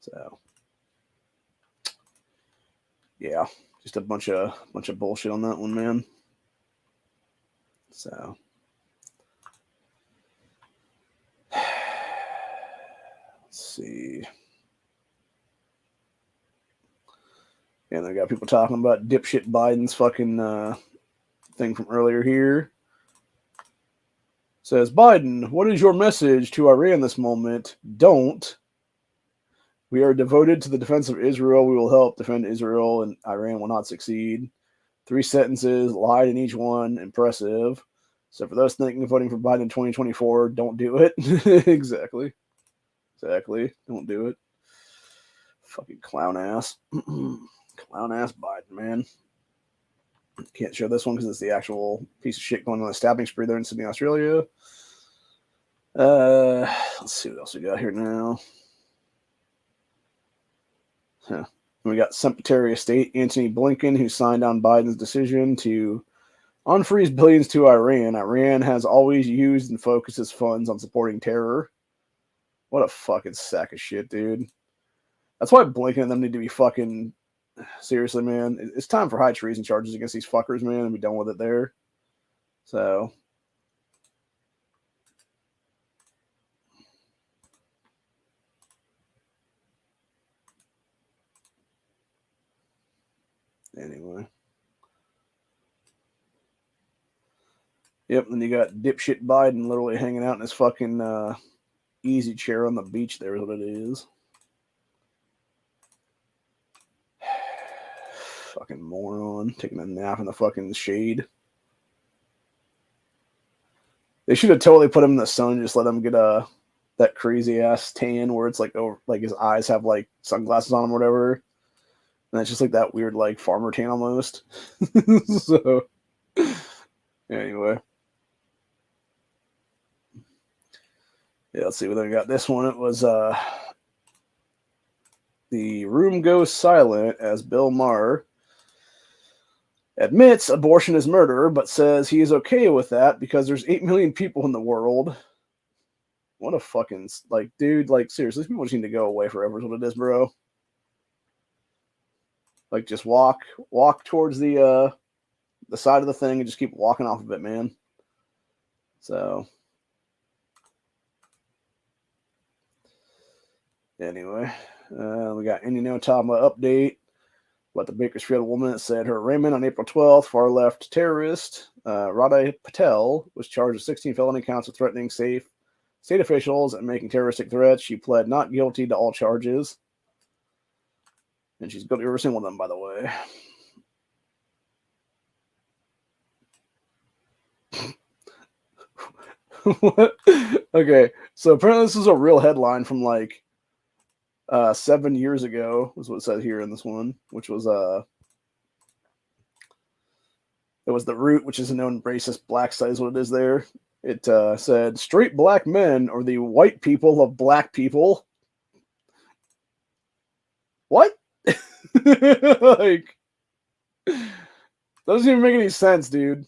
So, yeah, just a bunch of bullshit on that one, man. So, let's see. And I got people talking about dipshit Biden's fucking thing from earlier here. Says, Biden, what is your message to Iran this moment? Don't. We are devoted to the defense of Israel. We will help defend Israel, and Iran will not succeed. 3 sentences, lied in each one. Impressive. So for those thinking of voting for Biden in 2024, don't do it. Exactly. Don't do it. Fucking clown ass. Clown ass Biden, man. Can't show this one because it's the actual piece of shit going on a stabbing spree there in Sydney, Australia. Let's see what else we got here now. We got Secretary of State Antony Blinken, who signed on Biden's decision to unfreeze billions to Iran. Iran has always used and focused its funds on supporting terror. What a fucking sack of shit, dude. That's why Blinken and them need to be fucking... Seriously, man. It's time for high treason charges against these fuckers, man, and be done with it there. So... Anyway. Yep, and you got dipshit Biden literally hanging out in his fucking easy chair on the beach there is what it is. Fucking moron. Taking a nap in the fucking shade. They should have totally put him in the sun and just let him get that crazy ass tan where it's like over, like his eyes have like sunglasses on him or whatever. And it's just like that weird like farmer tan almost. So anyway. Yeah, let's see what I got. This one, it was the room goes silent as Bill Maher admits abortion is murder, but says he is okay with that because there's 8 million people in the world. What a fucking, like, dude, like, seriously, these people just need to go away forever is what it is, bro. Like, just walk towards the side of the thing and just keep walking off of it, man. So, anyway, we got Indiana Tama update about the Bakersfield woman that said her arraignment on April 12th, far-left terrorist Radha Patel was charged with 16 felony counts of threatening state officials and making terroristic threats. She pled not guilty to all charges. And she's guilty of every single one of them, by the way. What? Okay, so apparently this is a real headline from like 7 years ago, is what it said here in this one, which was it was The Root, which is a known racist black site, is what it is there. It said, straight black men are the white people of black people. What? Like, doesn't even make any sense, dude.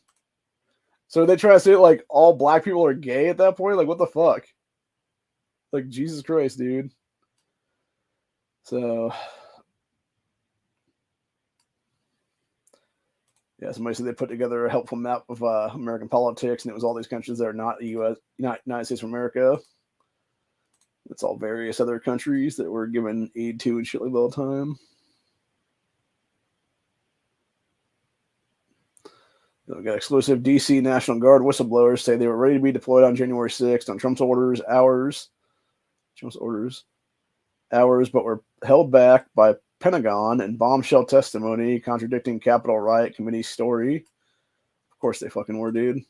So they try to say like all black people are gay at that point? Like, what the fuck? Like, Jesus Christ, dude. So, yeah, somebody said they put together a helpful map of American politics, and it was all these countries that are not the U.S., United States of America. It's all various other countries that we're giving aid to and shit like all the time. We got exclusive DC National Guard whistleblowers say they were ready to be deployed on January 6th on Trump's hours, but were held back by Pentagon and bombshell testimony contradicting Capitol Riot Committee story. Of course they fucking were, dude.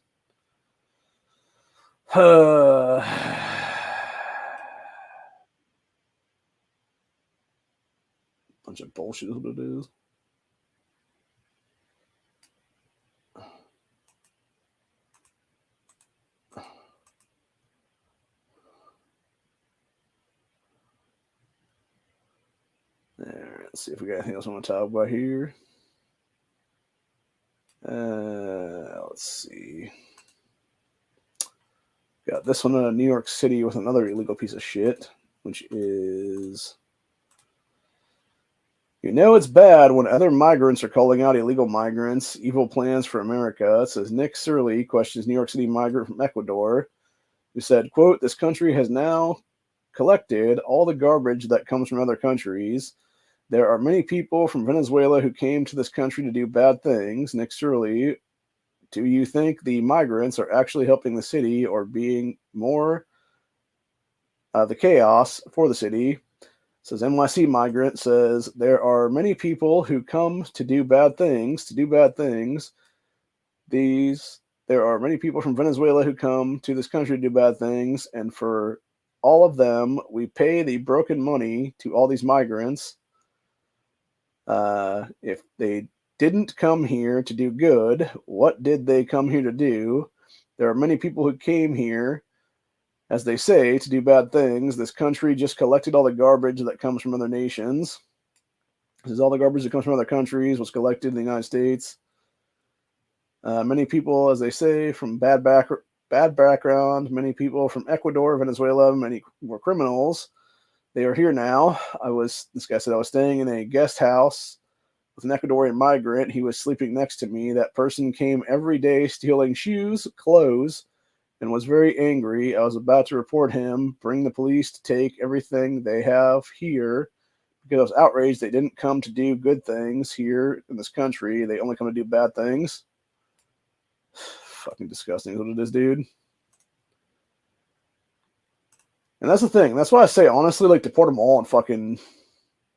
Bunch of bullshit is what it is. There, let's see if we got anything else I want to talk about here. Let's see. Got this one in New York City with another illegal piece of shit, which is, you know, it's bad when other migrants are calling out illegal migrants, evil plans for America. It says Nick Surley questions New York City migrant from Ecuador who said, quote, this country has now collected all the garbage that comes from other countries. There are many people from Venezuela who came to this country to do bad things. Nick Surley, do you think the migrants are actually helping the city or being more the chaos for the city? Says NYC migrant says there are many people who come to do bad things. There are many people from Venezuela who come to this country to do bad things, and for all of them, we pay the broken money to all these migrants. If they didn't come here to do good, what did they come here to do? There are many people who came here, as they say, to do bad things. This country just collected all the garbage that comes from other nations. This is all the garbage that comes from other countries was collected in the United States. Many people, as they say, from bad background, many people from Ecuador, Venezuela, many were criminals. They are here now. This guy said, I was staying in a guest house with an Ecuadorian migrant. He was sleeping next to me. That person came every day stealing shoes, clothes, and was very angry. I was about to report him, bring the police to take everything they have here because I was outraged. They didn't come to do good things here in this country. They only come to do bad things. Fucking disgusting is what it is, dude. And that's the thing. That's why I say, honestly, like, deport them all and fucking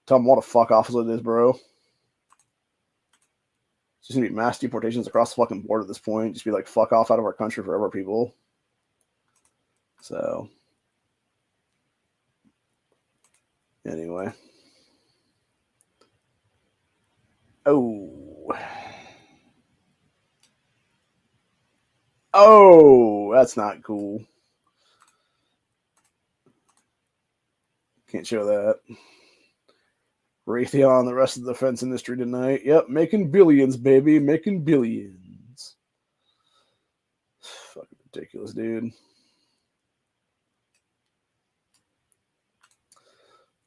tell them all to fuck off as it is, bro. It's just gonna be mass deportations across the fucking board at this point. Just be like, fuck off out of our country forever, people. So, anyway. Oh, that's not cool. Can't show that. Raytheon and the rest of the defense industry tonight. Yep, making billions, baby. Making billions. Fucking ridiculous, dude.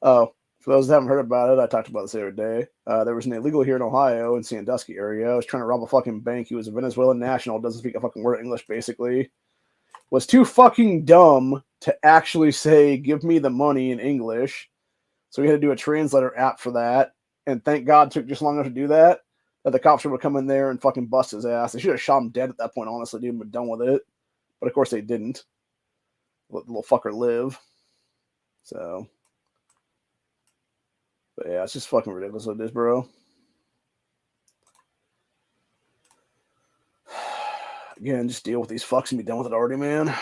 Oh, for those that haven't heard about it, I talked about this the other day. There was an illegal here in Ohio, in Sandusky area. Was trying to rob a fucking bank. He was a Venezuelan national, doesn't speak a fucking word of English, basically. Was too fucking dumb to actually say, give me the money in English. So we had to do a translator app for that. And thank God it took just long enough to do that the cops would come in there and fucking bust his ass. They should have shot him dead at that point, honestly, dude, but done with it. But of course they didn't. Let the little fucker live. So. But yeah, it's just fucking ridiculous what it is, bro. Again, just deal with these fucks and be done with it already, man.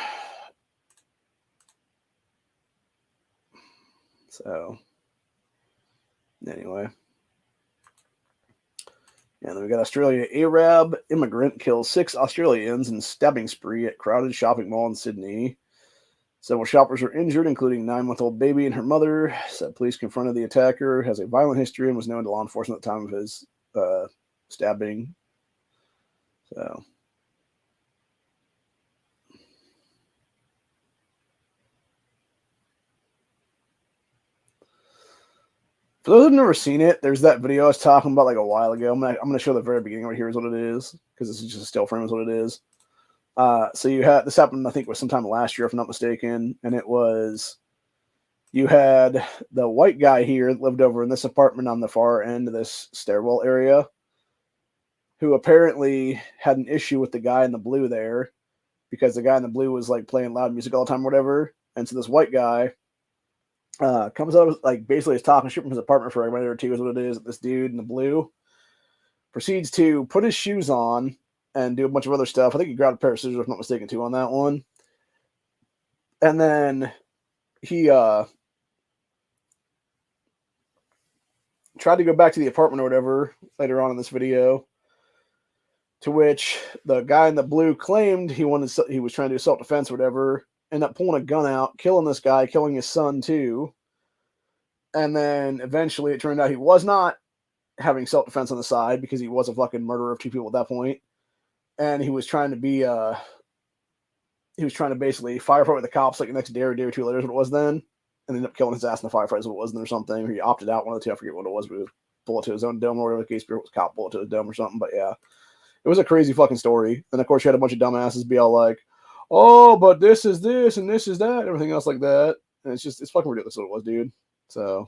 So. Anyway. And then we got Australia. Arab immigrant kills 6 Australians in stabbing spree at crowded shopping mall in Sydney. Several shoppers were injured, including a 9-month-old baby and her mother. Said police confronted the attacker, has a violent history, and was known to law enforcement at the time of his stabbing. So. For those who've never seen it, there's that video I was talking about like a while ago. I'm gonna show the very beginning right here is what it is, because this is just a still frame is what it is. So you had this happened, I think, was sometime last year, if I'm not mistaken, and it was you had the white guy here that lived over in this apartment on the far end of this stairwell area, who apparently had an issue with the guy in the blue there, because the guy in the blue was like playing loud music all the time, or whatever. And so this white guy comes out, like, basically is talking shit from his apartment for a minute or two is what it is. This dude in the blue proceeds to put his shoes on and do a bunch of other stuff. I think he grabbed a pair of scissors, if I'm not mistaken, too, on that one. And then he tried to go back to the apartment or whatever later on in this video, to which the guy in the blue claimed he was trying to do self-defense or whatever, ended up pulling a gun out, killing this guy, killing his son too. And then eventually it turned out he was not having self-defense on the side, because he was a fucking murderer of 2 people at that point. And he was trying to basically firefight with the cops like the next day or two later is what it was then. And ended up killing his ass in the firefight is what it was then or something. Or he opted out, one of the two, I forget what it was, but it was bullet to his own dome or whatever the case, it was cop bullet to his dome or something. But yeah, it was a crazy fucking story. And of course you had a bunch of dumbasses be all like, oh, but this is this and this is that and everything else like that. And it's fucking ridiculous what it was, dude. So,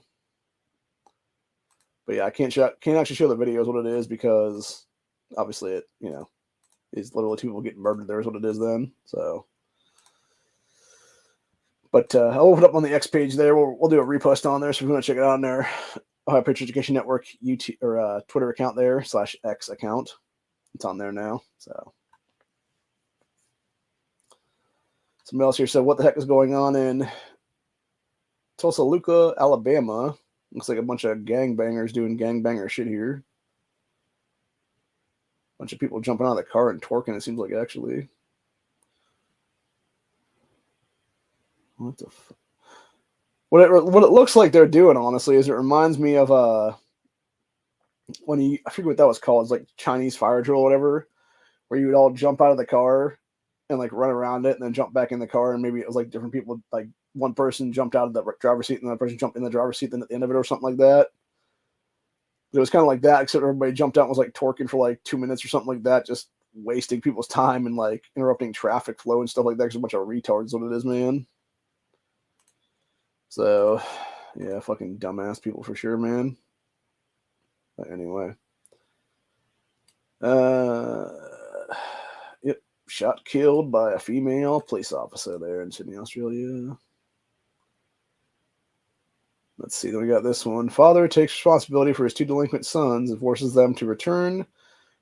but yeah, I can't actually show the video is what it is, because obviously it, is literally 2 people getting murdered there is what it is then. So, but I'll open up on the X page there. We'll do a repost on there, so if you want to check it out on their Ohio Patriot Education Network YouTube or Twitter account there /X account. It's on there now. So. Somebody else here said, what the heck is going on in Tuscaloosa, Alabama? Looks like a bunch of gangbangers doing gangbanger shit here. Bunch of people jumping out of the car and twerking, it seems like, actually. What the fuck? What it looks like they're doing, honestly, is it reminds me of I forget what that was called. It's like Chinese fire drill or whatever, where you would all jump out of the car and like run around it and then jump back in the car, and maybe it was like different people, like one person jumped out of the driver's seat and another person jumped in the driver's seat then at the end of it or something like that. It was kind of like that, except everybody jumped out and was like twerking for like 2 minutes or something like that, just wasting people's time and like interrupting traffic flow and stuff like that. Because a bunch of retards, what it is, man. So yeah, fucking dumbass people for sure, man. But anyway, yep, shot, killed by a female police officer there in Sydney, Australia. Let's see, then we got this one. Father takes responsibility for his 2 delinquent sons and forces them to return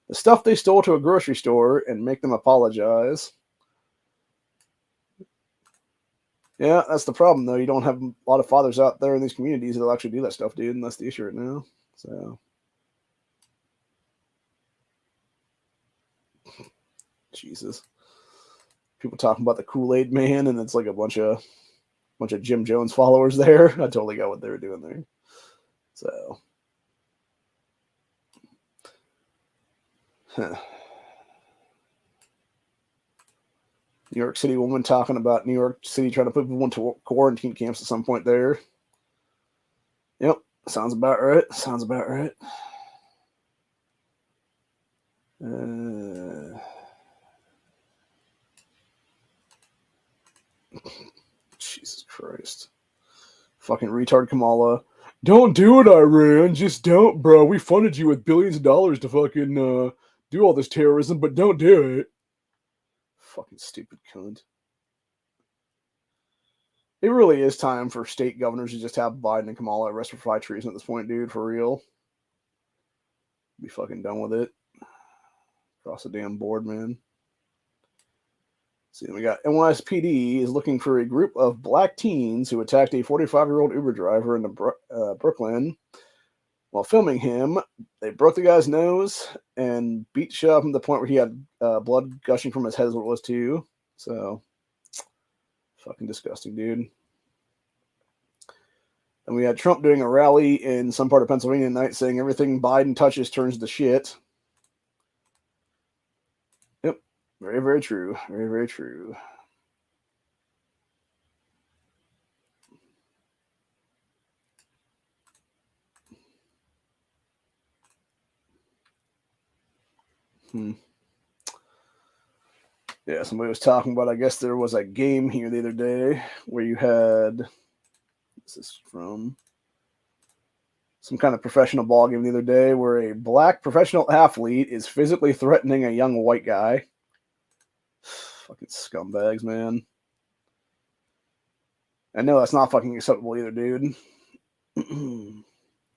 the stuff they stole to a grocery store and make them apologize. Yeah, that's the problem, though. You don't have a lot of fathers out there in these communities that'll actually do that stuff, dude, and that's the issue right now. So, Jesus. People talking about the Kool-Aid Man, and it's like a bunch of Jim Jones followers there. I totally got what they were doing there. So, huh. New York City woman talking about New York City trying to put people into quarantine camps at some point there. Yep, sounds about right. Sounds about right. Jesus Christ. Fucking retard Kamala. Don't do it, Iran. Just don't, bro. We funded you with billions of dollars to fucking do all this terrorism, but don't do it. Fucking stupid cunt. It really is time for state governors to just have Biden and Kamala arrested for high treason at this point, dude. For real. Be fucking done with it. Across the damn board, man. See, we got NYSPD is looking for a group of black teens who attacked a 45-year-old Uber driver in Brooklyn. While filming him, they broke the guy's nose and beat shit up to the point where he had blood gushing from his head, is what it was too. So, fucking disgusting, dude. And we had Trump doing a rally in some part of Pennsylvania tonight saying everything Biden touches turns to shit. Yep. Very, very true. Very, very true. Yeah, somebody was talking about, I guess there was a game here the other day where you had, this is from some kind of professional ball game the other day where a black professional athlete is physically threatening a young white guy. Fucking scumbags, man. I know that's not fucking acceptable either, dude.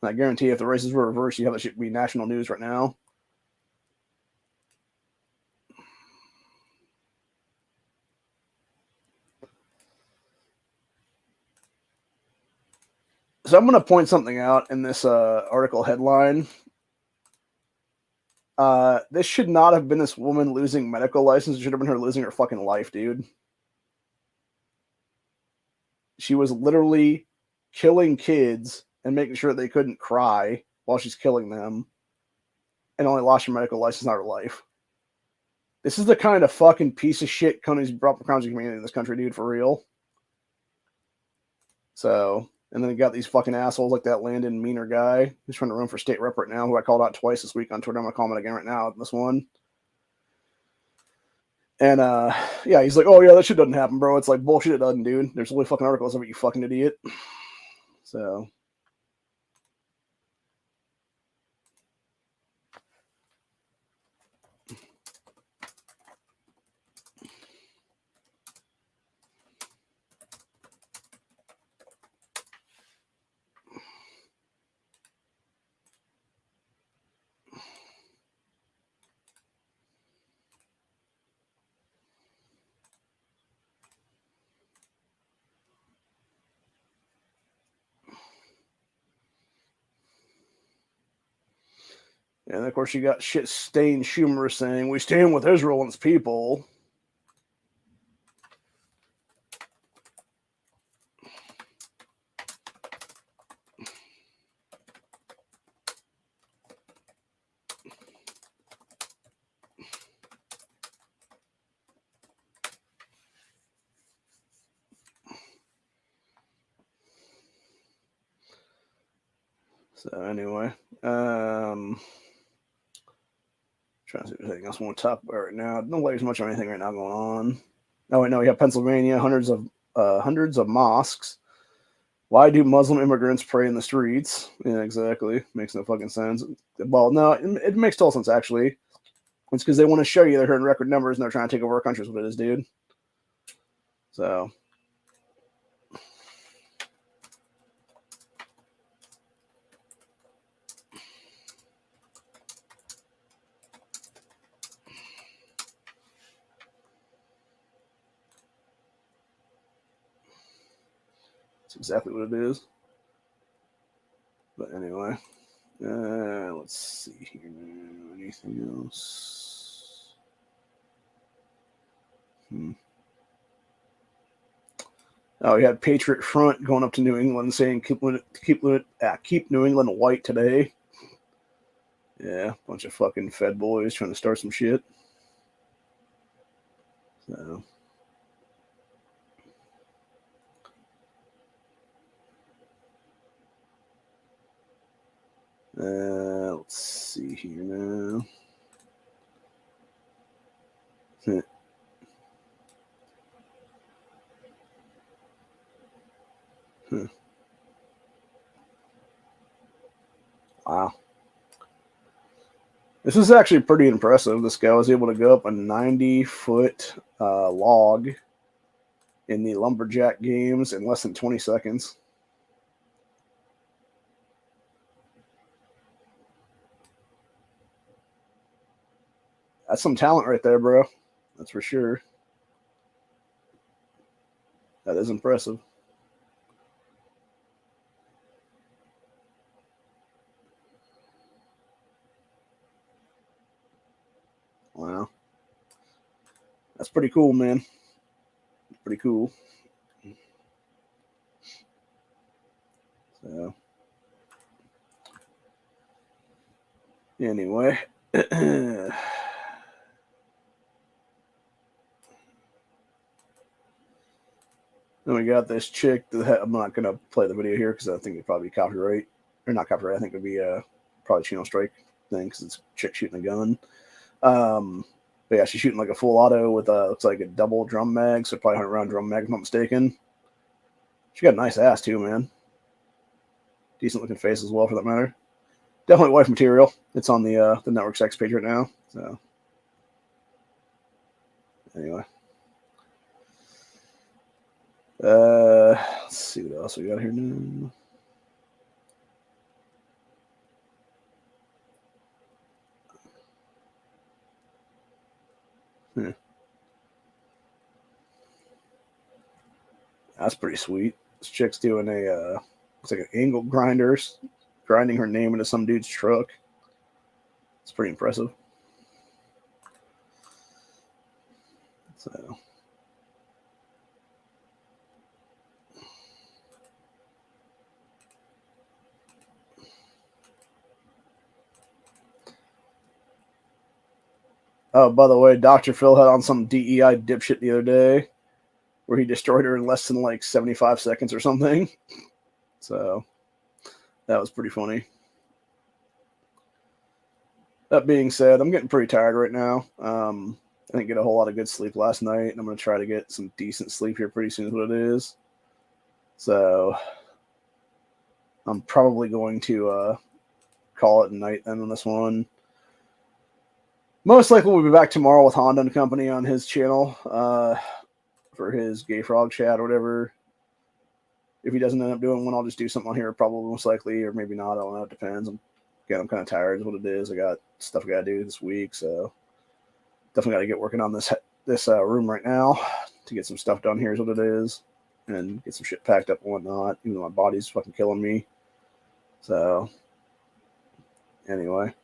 I guarantee you if the races were reversed, you have that shit be national news right now. So I'm going to point something out in this article headline. This should not have been this woman losing medical license. It should have been her losing her fucking life, dude. She was literally killing kids and making sure they couldn't cry while she's killing them, and only lost her medical license, not her life. This is the kind of fucking piece of shit Coney's brought the crimes community in this country, dude, for real. So, and then you got these fucking assholes like that Landon Meaner guy who's trying to run for state rep right now, who I called out twice this week on Twitter. I'm gonna call him again right now. This one. And yeah, he's like, oh yeah, that shit doesn't happen, bro. It's like bullshit, it doesn't, dude. There's only fucking articles of it, you fucking idiot. So and of course you got shit stained Schumer saying we stand with Israel and its people. So anyway, trying to see if there's anything else I want to talk about right now. Don't like as much of anything right now going on. Oh wait, no, we have Pennsylvania, hundreds of mosques. Why do Muslim immigrants pray in the streets? Yeah, exactly. Makes no fucking sense. Well, no, it makes total sense actually. It's because they want to show you they're here in record numbers and they're trying to take over our country. Is what it is, dude. So. exactly what it is. But anyway, let's see here. Anything else? Oh, we had Patriot Front going up to New England saying keep New England white today. Yeah, bunch of fucking Fed boys trying to start some shit. So. Let's see here now. Wow. This is actually pretty impressive. This guy was able to go up a 90-foot log in the Lumberjack games in less than 20 seconds. That's some talent right there, bro. That's for sure. That is impressive. Wow. That's pretty cool, man. Pretty cool. So, anyway. Then we got this chick that I'm not going to play the video here because I think it'd probably be copyright. Or not copyright. I think it'd be probably channel strike thing because it's a chick shooting a gun. But yeah, she's shooting like a full auto with looks like a double drum mag, so probably 100-round drum mag, if I'm not mistaken. She got a nice ass too, man. Decent looking face as well, for that matter. Definitely wife material. It's on the Network's X page right now. So anyway, let's see what else we got here now. That's pretty sweet. This chick's doing a looks like an angle grinder, grinding her name into some dude's truck. It's pretty impressive. So. Oh, by the way, Dr. Phil had on some DEI dipshit the other day where he destroyed her in less than like 75 seconds or something. So that was pretty funny. That being said, I'm getting pretty tired right now. I didn't get a whole lot of good sleep last night, and I'm going to try to get some decent sleep here pretty soon is what it is. So I'm probably going to call it a night then on this one. Most likely we'll be back tomorrow with Honda and Company on his channel for his Gay Frog chat or whatever. If he doesn't end up doing one, I'll just do something on here, probably most likely, or maybe not. I don't know. It depends. I'm kind of tired is what it is. I got stuff I got to do this week, so definitely got to get working on this room right now to get some stuff done here is what it is, and get some shit packed up and whatnot, even though my body's fucking killing me. So anyway,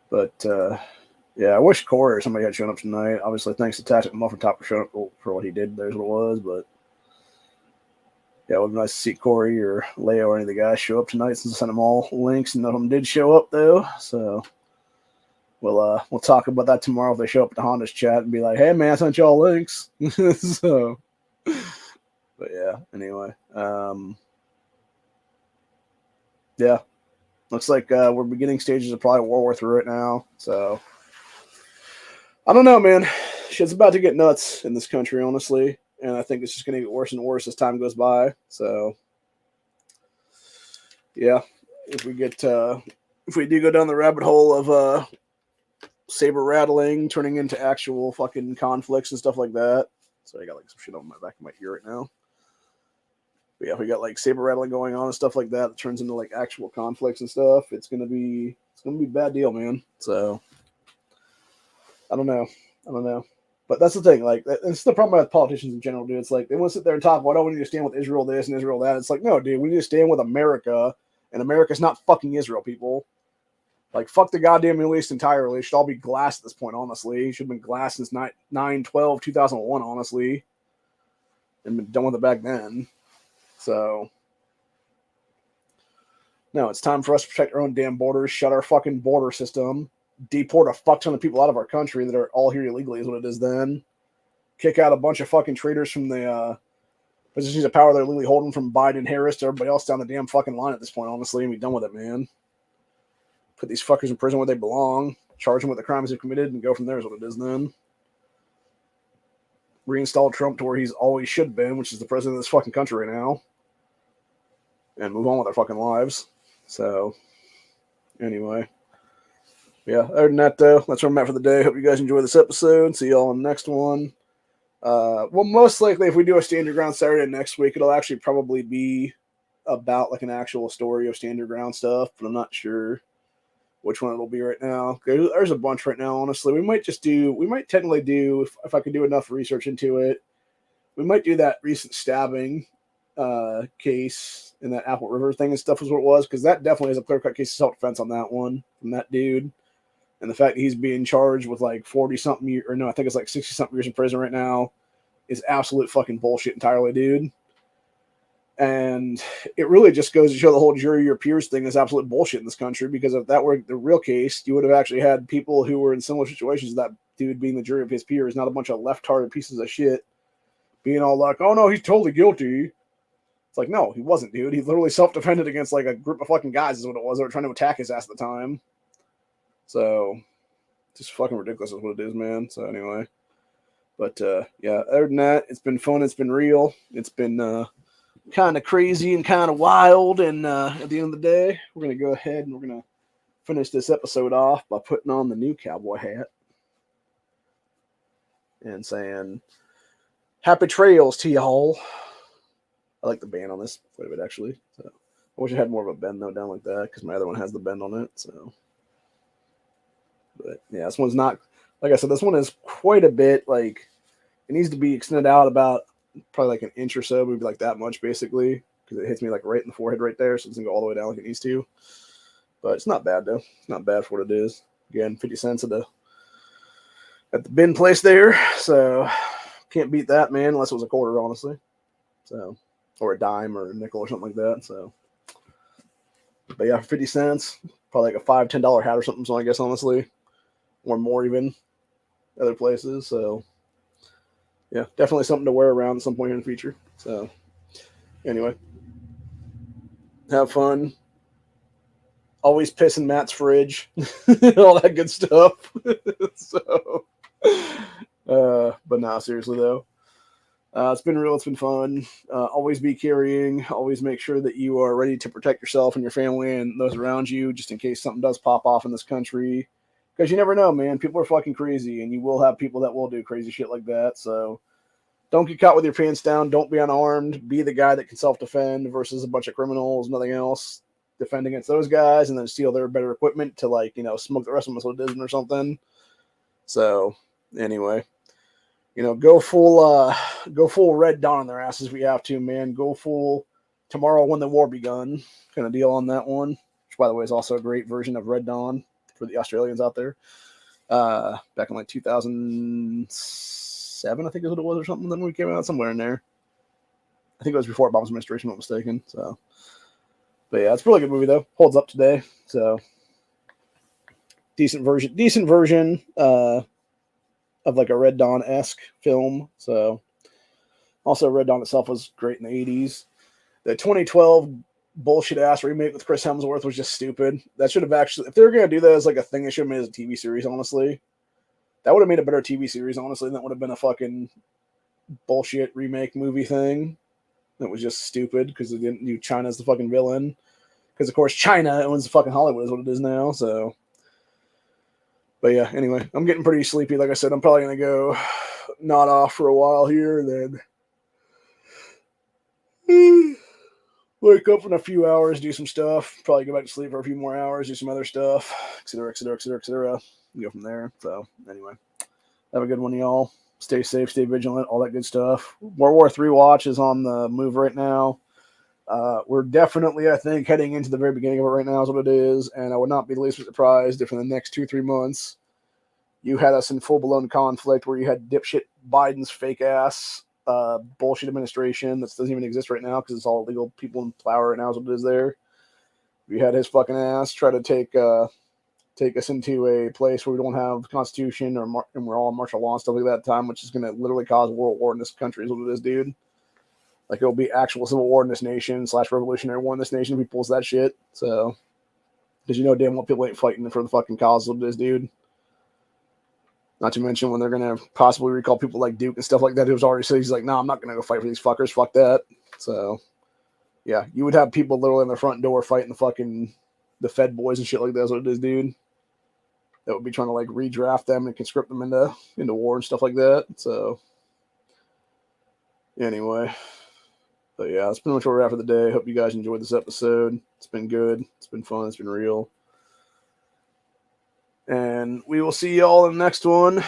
but yeah, I wish Corey or somebody had shown up tonight. Obviously, thanks to Tactic Muffin Top for showing up for what he did. There's what it was, but yeah, it would be nice to see Corey or Leo or any of the guys show up tonight since I sent them all links, and none of them did show up though. So we'll talk about that tomorrow if they show up at the Honda's chat and be like, "Hey man, I sent y'all links." So, but yeah, anyway, yeah, looks like we're beginning stages of probably World War III right now. So I don't know, man. Shit's about to get nuts in this country, honestly. And I think it's just going to get worse and worse as time goes by. So, yeah, if we do go down the rabbit hole of saber rattling turning into actual fucking conflicts and stuff like that. So I got like some shit on my back of my ear right now. But yeah, if we got like saber rattling going on and stuff like that, that turns into like actual conflicts and stuff. It's gonna be a bad deal, man. So I don't know. But that's the thing. Like, it's the problem with politicians in general, dude. It's like they want to sit there and talk about, oh, we need to stand with Israel this and Israel that. It's like, no, dude, we need to stand with America, and America's not fucking Israel, people. Like, fuck the goddamn Middle East entirely. It should all be glass at this point, honestly. It should have been glass since 9/12/2001, honestly. And been done with it back then. So, no, it's time for us to protect our own damn borders, shut our fucking border system, deport a fuck ton of people out of our country that are all here illegally is what it is then. Kick out a bunch of fucking traitors from the positions of power they're legally holding from Biden and Harris to everybody else down the damn fucking line at this point, honestly, and be done with it, man. Put these fuckers in prison where they belong, charge them with the crimes they've committed, and go from there is what it is then. Reinstall Trump to where he's always should have been, which is the president of this fucking country right now. And move on with our fucking lives. So, anyway. Yeah, other than that, though, that's where I'm at for the day. Hope you guys enjoy this episode. See y'all in the next one. Well, most likely, if we do a Stand Your Ground Saturday next week, it'll actually probably be about like an actual story of Stand Your Ground stuff, but I'm not sure which one it'll be right now. There's a bunch right now, honestly. We might technically do, if I could do enough research into it, we might do that recent stabbing case in that Apple River thing and stuff is what it was, because that definitely is a clear-cut case of self-defense on that one from that dude. And the fact that he's being charged with like 40-something years, or no, I think it's like 60-something years in prison right now, is absolute fucking bullshit entirely, dude. And it really just goes to show the whole jury your peers thing is absolute bullshit in this country, because if that were the real case, you would have actually had people who were in similar situations, that dude being the jury of his peers, not a bunch of left-hearted pieces of shit being all like, oh no, he's totally guilty. It's like, no, he wasn't, dude. He literally self-defended against like a group of fucking guys is what it was. They were trying to attack his ass at the time. So, just fucking ridiculous is what it is, man. So anyway, but yeah, other than that, it's been fun. It's been real. It's been kind of crazy and kind of wild. And at the end of the day, we're going to go ahead and we're going to finish this episode off by putting on the new cowboy hat and saying, happy trails to y'all. I like the band on this quite a bit, actually. So I wish I had more of a bend, though, down like that, because my other one has the bend on it. So, but yeah, this one's not, like I said, this one is quite a bit, like, it needs to be extended out about probably like an inch or so, maybe like that much, basically, because it hits me like right in the forehead right there, so it doesn't go all the way down like it needs to. But it's not bad, though. It's not bad for what it is. Again, 50 cents at the bin place there, so can't beat that, man, unless it was a quarter, honestly. So, or a dime or a nickel or something like that. So, but yeah, 50 cents, probably like a $5-10 hat or something. So I guess, honestly, or more even other places. So yeah, definitely something to wear around at some point in the future. So anyway, have fun. Always piss in Matt's fridge, all that good stuff. So, but nah, seriously though. It's been real. It's been fun. Always be carrying. Always make sure that you are ready to protect yourself and your family and those around you, just in case something does pop off in this country. Because you never know, man. People are fucking crazy, and you will have people that will do crazy shit like that. So don't get caught with your pants down. Don't be unarmed. Be the guy that can self-defend versus a bunch of criminals, nothing else. Defend against those guys and then steal their better equipment to, like, smoke the rest of them so it isn't or something. So anyway. Go full Red Dawn on their asses if we have to, man. Go full tomorrow when the war begun kind of deal on that one, which, by the way, is also a great version of Red Dawn for the Australians out there. Back in like 2007, I think is what it was, or something. Then we came out somewhere in there. I think it was before Obama's administration, if I'm not mistaken. So, but yeah, it's a really good movie though. Holds up today. So, decent version. Of like a Red Dawn-esque film. So also Red Dawn itself was great in the 80s. The 2012 bullshit ass remake with Chris Hemsworth was just stupid. That should have actually, if they were going to do that as like a thing, they should have made it as a TV series, honestly. That would have made a better TV series, honestly. That would have been a fucking bullshit remake movie thing. That was just stupid because they didn't do China as the fucking villain. Because of course China owns fucking Hollywood is what it is now, so. But yeah, anyway, I'm getting pretty sleepy. Like I said, I'm probably going to go nod off for a while here and then wake up in a few hours, do some stuff, probably go back to sleep for a few more hours, do some other stuff, etc., etc., etc., etc. Go from there. So anyway, have a good one, y'all. stay safe, stay vigilant, all that good stuff. World War III watch is on the move right now. We're definitely, I think, heading into the very beginning of it right now is what it is, and I would not be the least bit surprised if in the next 2-3 months you had us in full-blown conflict where you had dipshit Biden's fake-ass bullshit administration that doesn't even exist right now because it's all illegal people in power right now is what it is there. You had his fucking ass try to take us into a place where we don't have a constitution and we're all on martial law and stuff like that time, which is going to literally cause world war in this country is what it is, dude. Like, it'll be actual civil war in this nation / revolutionary war in this nation if he pulls that shit. So, because you know damn well people ain't fighting for the fucking cause of this, dude. Not to mention when they're going to possibly recall people like Duke and stuff like that, who's already said he's like, no, I'm not going to go fight for these fuckers. Fuck that. So, yeah, you would have people literally in the front door fighting the Fed boys and shit like that is what it is, dude. That would be trying to like redraft them and conscript them into war and stuff like that. So, anyway. But yeah, that's pretty much where we're at for the day. Hope you guys enjoyed this episode. It's been good. It's been fun. It's been real. And we will see y'all in the next one.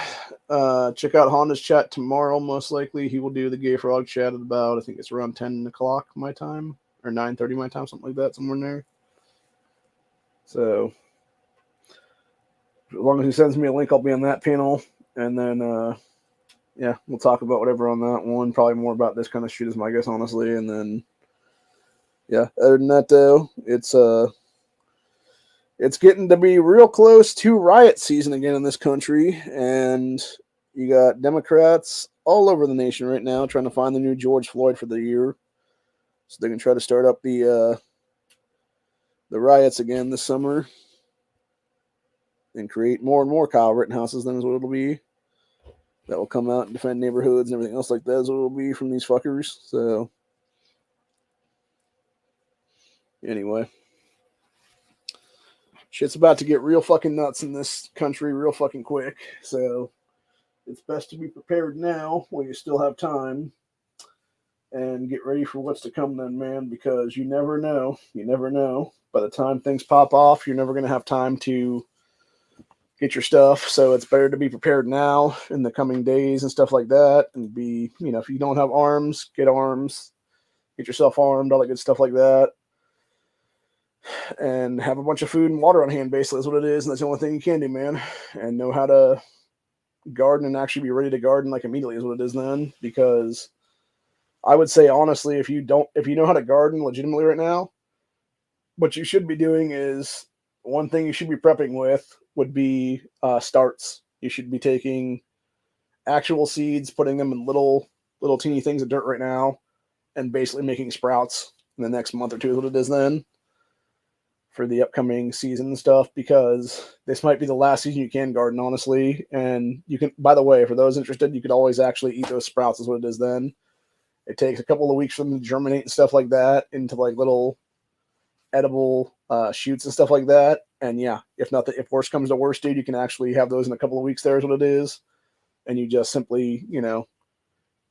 Check out Honda's chat tomorrow, most likely. He will do the Gay Frog chat at about, I think it's around 10 o'clock my time, or 9:30 my time, something like that, somewhere in there. So, as long as he sends me a link, I'll be on that panel. And then, yeah, we'll talk about whatever on that one. Probably more about this kind of shit is my guess, honestly. And then, yeah, other than that, though, it's getting to be real close to riot season again in this country. And you got Democrats all over the nation right now trying to find the new George Floyd for the year. So they can try to start up the riots again this summer and create more and more Kyle Rittenhouses. Then is what it'll be. That will come out and defend neighborhoods and everything else like that is what it'll be from these fuckers. So, anyway. Shit's about to get real fucking nuts in this country real fucking quick. So, it's best to be prepared now while you still have time. And get ready for what's to come then, man, because you never know. You never know. By the time things pop off, you're never going to have time to get your stuff. So it's better to be prepared now in the coming days and stuff like that. And be, if you don't have arms, get arms. Get yourself armed, all that good stuff like that. And have a bunch of food and water on hand, basically, is what it is. And that's the only thing you can do, man. And know how to garden and actually be ready to garden like immediately is what it is then. Because I would say, honestly, if you know how to garden legitimately right now, what you should be doing is one thing you should be prepping with would be starts. You should be taking actual seeds, putting them in little teeny things of dirt right now, and basically making sprouts in the next month or two is what it is then for the upcoming season and stuff, because this might be the last season you can garden, honestly. And you can, by the way, for those interested, you could always actually eat those sprouts is what it is then. It takes a couple of weeks for them to germinate and stuff like that into like little edible shoots and stuff like that. And yeah, if worse comes to worse, dude, you can actually have those in a couple of weeks. There is what it is. And you just simply,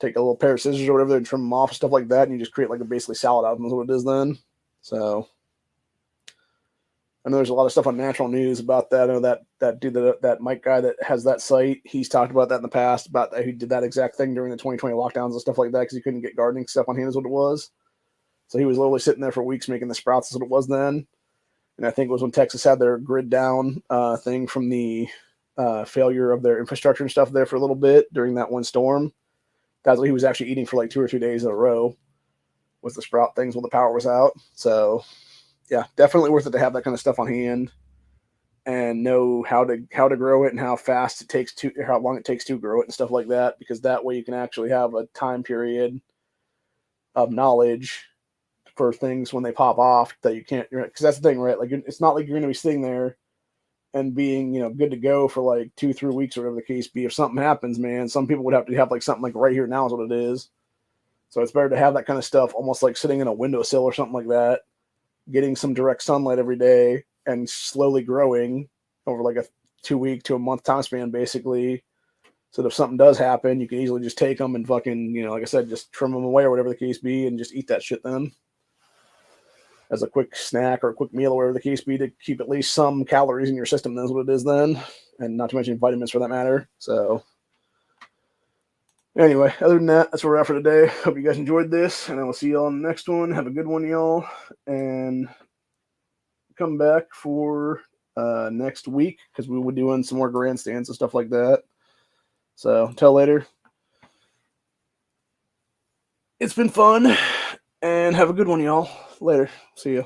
take a little pair of scissors or whatever and trim them off and stuff like that. And you just create like a basically salad out of them is what it is then. So I know there's a lot of stuff on Natural News about that. I know that dude, that Mike guy that has that site, he's talked about that in the past, about that he did that exact thing during the 2020 lockdowns and stuff like that because he couldn't get gardening stuff on hand is what it was. So he was literally sitting there for weeks making the sprouts is what it was then. And I think it was when Texas had their grid down thing from the failure of their infrastructure and stuff there for a little bit during that one storm. That's what he was actually eating for like 2 or 3 days in a row with the sprout things while the power was out. So yeah, definitely worth it to have that kind of stuff on hand and know how to grow it and how long it takes to grow it and stuff like that, because that way you can actually have a time period of knowledge for things when they pop off that you can't, because that's the thing, right? Like, it's not like you're going to be sitting there and being, good to go for like 2-3 weeks or whatever the case be. If something happens, man, some people would have to have like something like right here now is what it is. So it's better to have that kind of stuff almost like sitting in a windowsill or something like that, getting some direct sunlight every day and slowly growing over like a 2-week to a month time span, basically. So that if something does happen, you can easily just take them and fucking, like I said, just trim them away or whatever the case be and just eat that shit then as a quick snack or a quick meal or whatever the case be, to keep at least some calories in your system. That's what it is then. And not to mention vitamins for that matter. So Anyway, other than that, that's where we're at for today. Hope you guys enjoyed this, and I will see y'all in the next one. Have a good one, y'all, and come back for next week because we will be doing some more grandstands and stuff like that. So until later, it's been fun, and have a good one, y'all. Later. See ya.